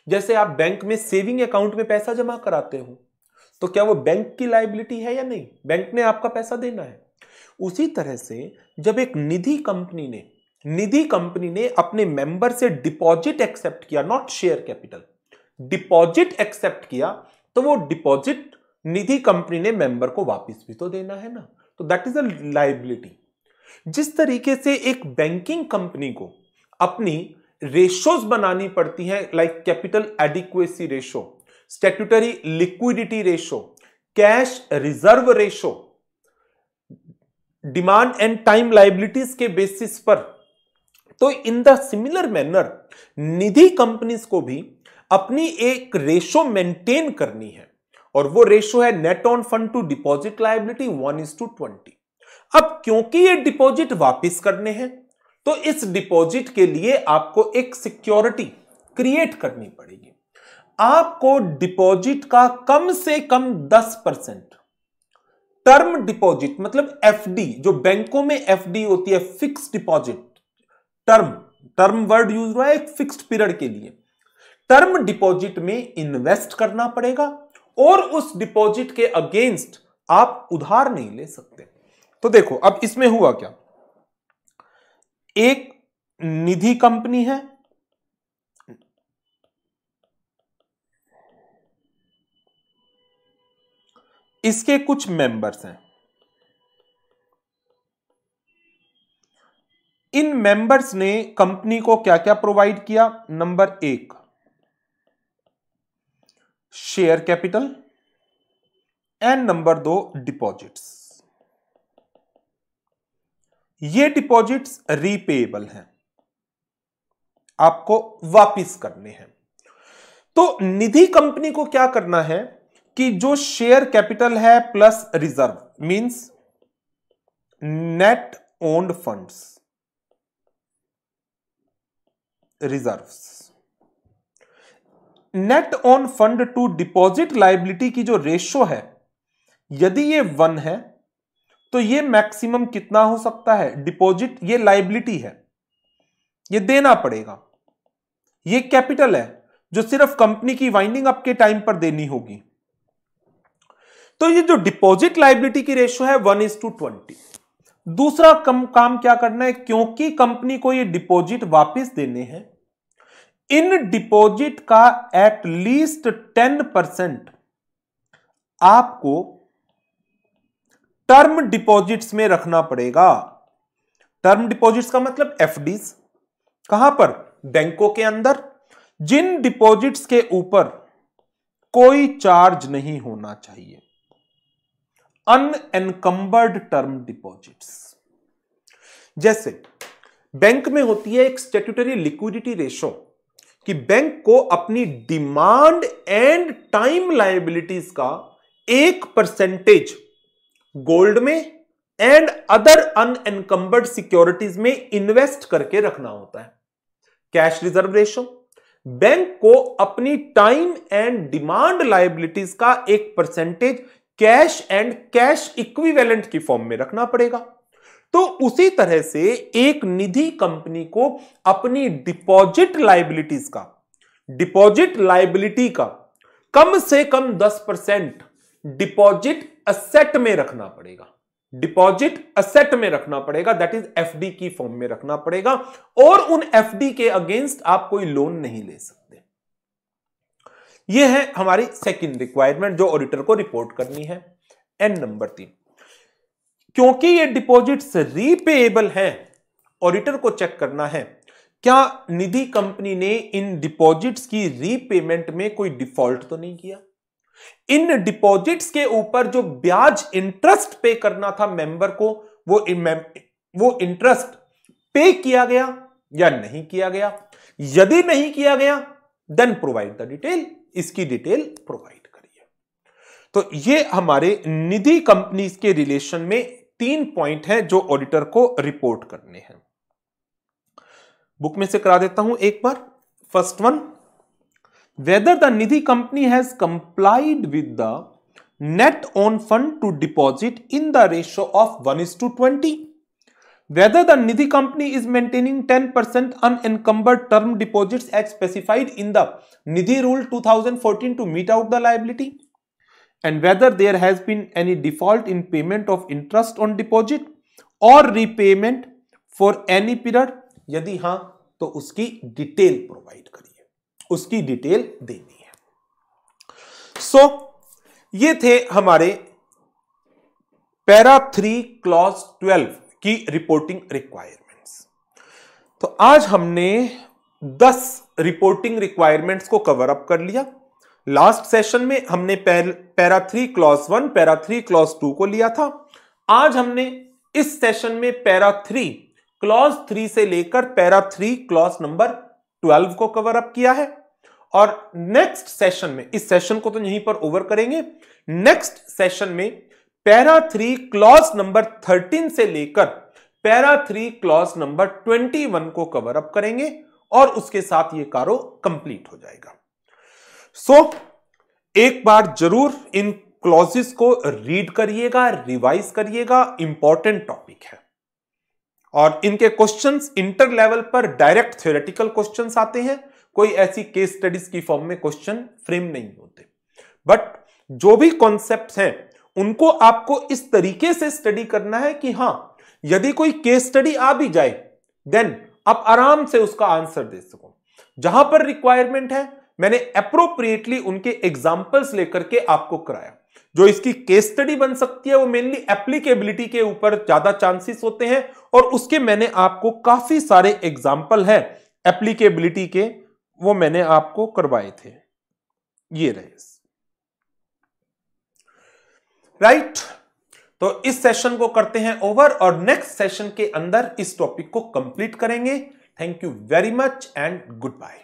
जैसे आप बैंक में सेविंग अकाउंट में पैसा जमा कराते हो तो क्या वो बैंक की लायबिलिटी है या नहीं, बैंक ने आपका पैसा देना है। उसी तरह से जब एक निधि कंपनी ने अपने मेंबर से डिपॉजिट एक्सेप्ट किया, not share capital, deposit accept किया, तो वो डिपॉजिट निधि कंपनी ने मेंबर को वापस भी तो देना है ना, तो दैट इज अ लायबिलिटी। जिस तरीके से एक बैंकिंग कंपनी को अपनी रेशोज बनानी पड़ती हैं, like capital adequacy ratio, statutory liquidity ratio, cash reserve ratio, demand and time liabilities के बेसिस पर, तो in the similar manner Nidhi companies को भी अपनी एक रेशो मेंटेन करनी है और वो रेशो है net own fund to deposit liability 1:20। अब क्योंकि ये डिपॉजिट वापस करने हैं तो इस डिपॉजिट के लिए आपको एक सिक्योरिटी क्रिएट करनी पड़ेगी। आपको डिपॉजिट का कम से कम 10%, टर्म डिपॉजिट मतलब एफडी, जो बैंकों में एफडी होती है, fix deposit, term word use हुआ है एक फिक्स्ड पीरियड के लिए, टर्म डिपॉजिट में इन्वेस्ट करना पड़ेगा और उस डिपॉजिट के अगेंस्ट आप उधार नहीं ले सकते। तो देखो अब इसमें हुआ क्या, एक निधि कंपनी है, इसके कुछ मेंबर्स हैं, इन मेंबर्स ने कंपनी को क्या क्या प्रोवाइड किया। Number 1, share capital and number 2, deposits. ये डिपॉजिट्स रीपेएबल हैं, आपको वापिस करने हैं। तो निधि कंपनी को क्या करना है कि जो शेयर कैपिटल है plus reserve means net owned funds, reserves, net own fund to deposit liability की जो रेशो है, यदि ये 1 है तो ये मैक्सिमम कितना हो सकता है, डिपॉजिट ये लायबिलिटी है, ये देना पड़ेगा, ये कैपिटल है जो सिर्फ कंपनी की वाइंडिंग अप के टाइम पर देनी होगी। तो ये जो डिपॉजिट लायबिलिटी की रेशो है 1:20। दूसरा काम क्या करना है, क्योंकि कंपनी को ये डिपॉजिट वापस देने हैं, इन डिपॉजिट का एटलीस्ट 10% आपको टर्म डिपॉजिट्स में रखना पड़ेगा। टर्म डिपॉजिट्स का मतलब एफडीज, कहां पर, बैंकों के अंदर, जिन डिपॉजिट्स के ऊपर कोई चार्ज नहीं होना चाहिए, अनएनकम्बर्ड टर्म डिपॉजिट्स। जैसे बैंक में होती है एक स्टैट्यूटरी लिक्विडिटी रेशो कि बैंक को अपनी डिमांड एंड टाइम लायबिलिटीज का 1% गोल्ड में एंड अदर अनएनकम्बर्ड सिक्योरिटीज में इन्वेस्ट करके रखना होता है। कैश रिजर्व रेशो, बैंक को अपनी टाइम एंड डिमांड लायबिलिटीज का 1% कैश एंड कैश इक्विवेलेंट की फॉर्म में रखना पड़ेगा। तो उसी तरह से एक निधि कंपनी को अपनी डिपॉजिट लायबिलिटी का कम से कम 10% डिपॉजिट असेट में रखना पड़ेगा। दैट इज एफडी की फॉर्म में रखना पड़ेगा, और उन एफडी के अगेंस्ट आप कोई लोन नहीं ले सकते। यह है हमारी सेकंड रिक्वायरमेंट जो ऑडिटर को रिपोर्ट करनी है। एन नंबर 3, क्योंकि ये डिपॉजिट्स रीपेएबल हैं, ऑडिटर को चेक करना है क्या निधि कंपनी ने इन डिपॉजिट्स की रीपेमेंट में कोई डिफॉल्ट तो नहीं किया। इन डिपॉजिट्स के ऊपर जो ब्याज इंटरेस्ट पे करना था मेंबर को, वो इंटरेस्ट पे किया गया या नहीं किया गया। यदि नहीं किया गया देन प्रोवाइड द डिटेल, इसकी डिटेल प्रोवाइड करिए। तो ये हमारे निधि कंपनी के रिलेशन में 3 पॉइंट है जो ऑडिटर को रिपोर्ट करने हैं। बुक में से करा देता हूं एक बार। First one, whether the Nidhi company has complied with the net own fund to deposit in the ratio of 1:20. Whether the Nidhi company is maintaining 10% unencumbered term deposits as specified in the Nidhi Rule 2014 to meet out the liability. And whether there has been any default in payment of interest on deposit or repayment for any period. यदि हां तो उसकी detail provide करिए, उसकी detail देनी है। सो ये थे हमारे पैरा 3 क्लॉज 12 की रिपोर्टिंग रिक्वायरमेंट्स। तो आज हमने 10 रिपोर्टिंग रिक्वायरमेंट्स को कवर अप कर लिया। लास्ट सेशन में हमने पैरा 3 क्लॉज 1, पैरा 3 क्लॉज 2 को लिया था। आज हमने इस सेशन में पैरा 3 क्लॉज 3 से लेकर पैरा 3 क्लॉज नंबर 12 को कवर अप किया है। और नेक्स्ट सेशन में, इस सेशन को तो यहीं पर ओवर करेंगे, नेक्स्ट सेशन में पैरा 3 क्लॉज नंबर 13 से लेकर पैरा 3 क्लॉज नंबर 21 को कवर अप करेंगे और उसके साथ ये कारो कंप्लीट हो जाएगा। सो एक बार जरूर इन क्लॉजेस को रीड करिएगा, रिवाइज करिएगा, इंपॉर्टेंट टॉपिक है। और इनके क्वेश्चंस इंटर लेवल पर डायरेक्ट थ्योरेटिकल क्वेश्चंस आते हैं, कोई ऐसी केस स्टडीज की फॉर्म में क्वेश्चन फ्रेम नहीं होते। बट जो भी कॉन्सेप्ट्स हैं उनको आपको इस तरीके से स्टडी करना है कि हां, यदि कोई केस स्टडी आ भी जाए देन आप आराम से उसका आंसर दे सको। जहां पर रिक्वायरमेंट है मैंने एप्रोप्रिएटली उनके एग्जाम्पल्स लेकर के आपको कराया। जो इसकी केस स्टडी बन सकती है वो मेनली एप्लीकेबिलिटी के ऊपर ज्यादा चांसेस होते हैं, और उसके मैंने आपको काफी सारे एग्जाम्पल है एप्लीकेबिलिटी के, वो मैंने आपको करवाए थे, ये रहे। राइट, तो इस सेशन को करते हैं ओवर और नेक्स्ट सेशन के अंदर इस टॉपिक को कंप्लीट करेंगे। Thank you very much and good bye.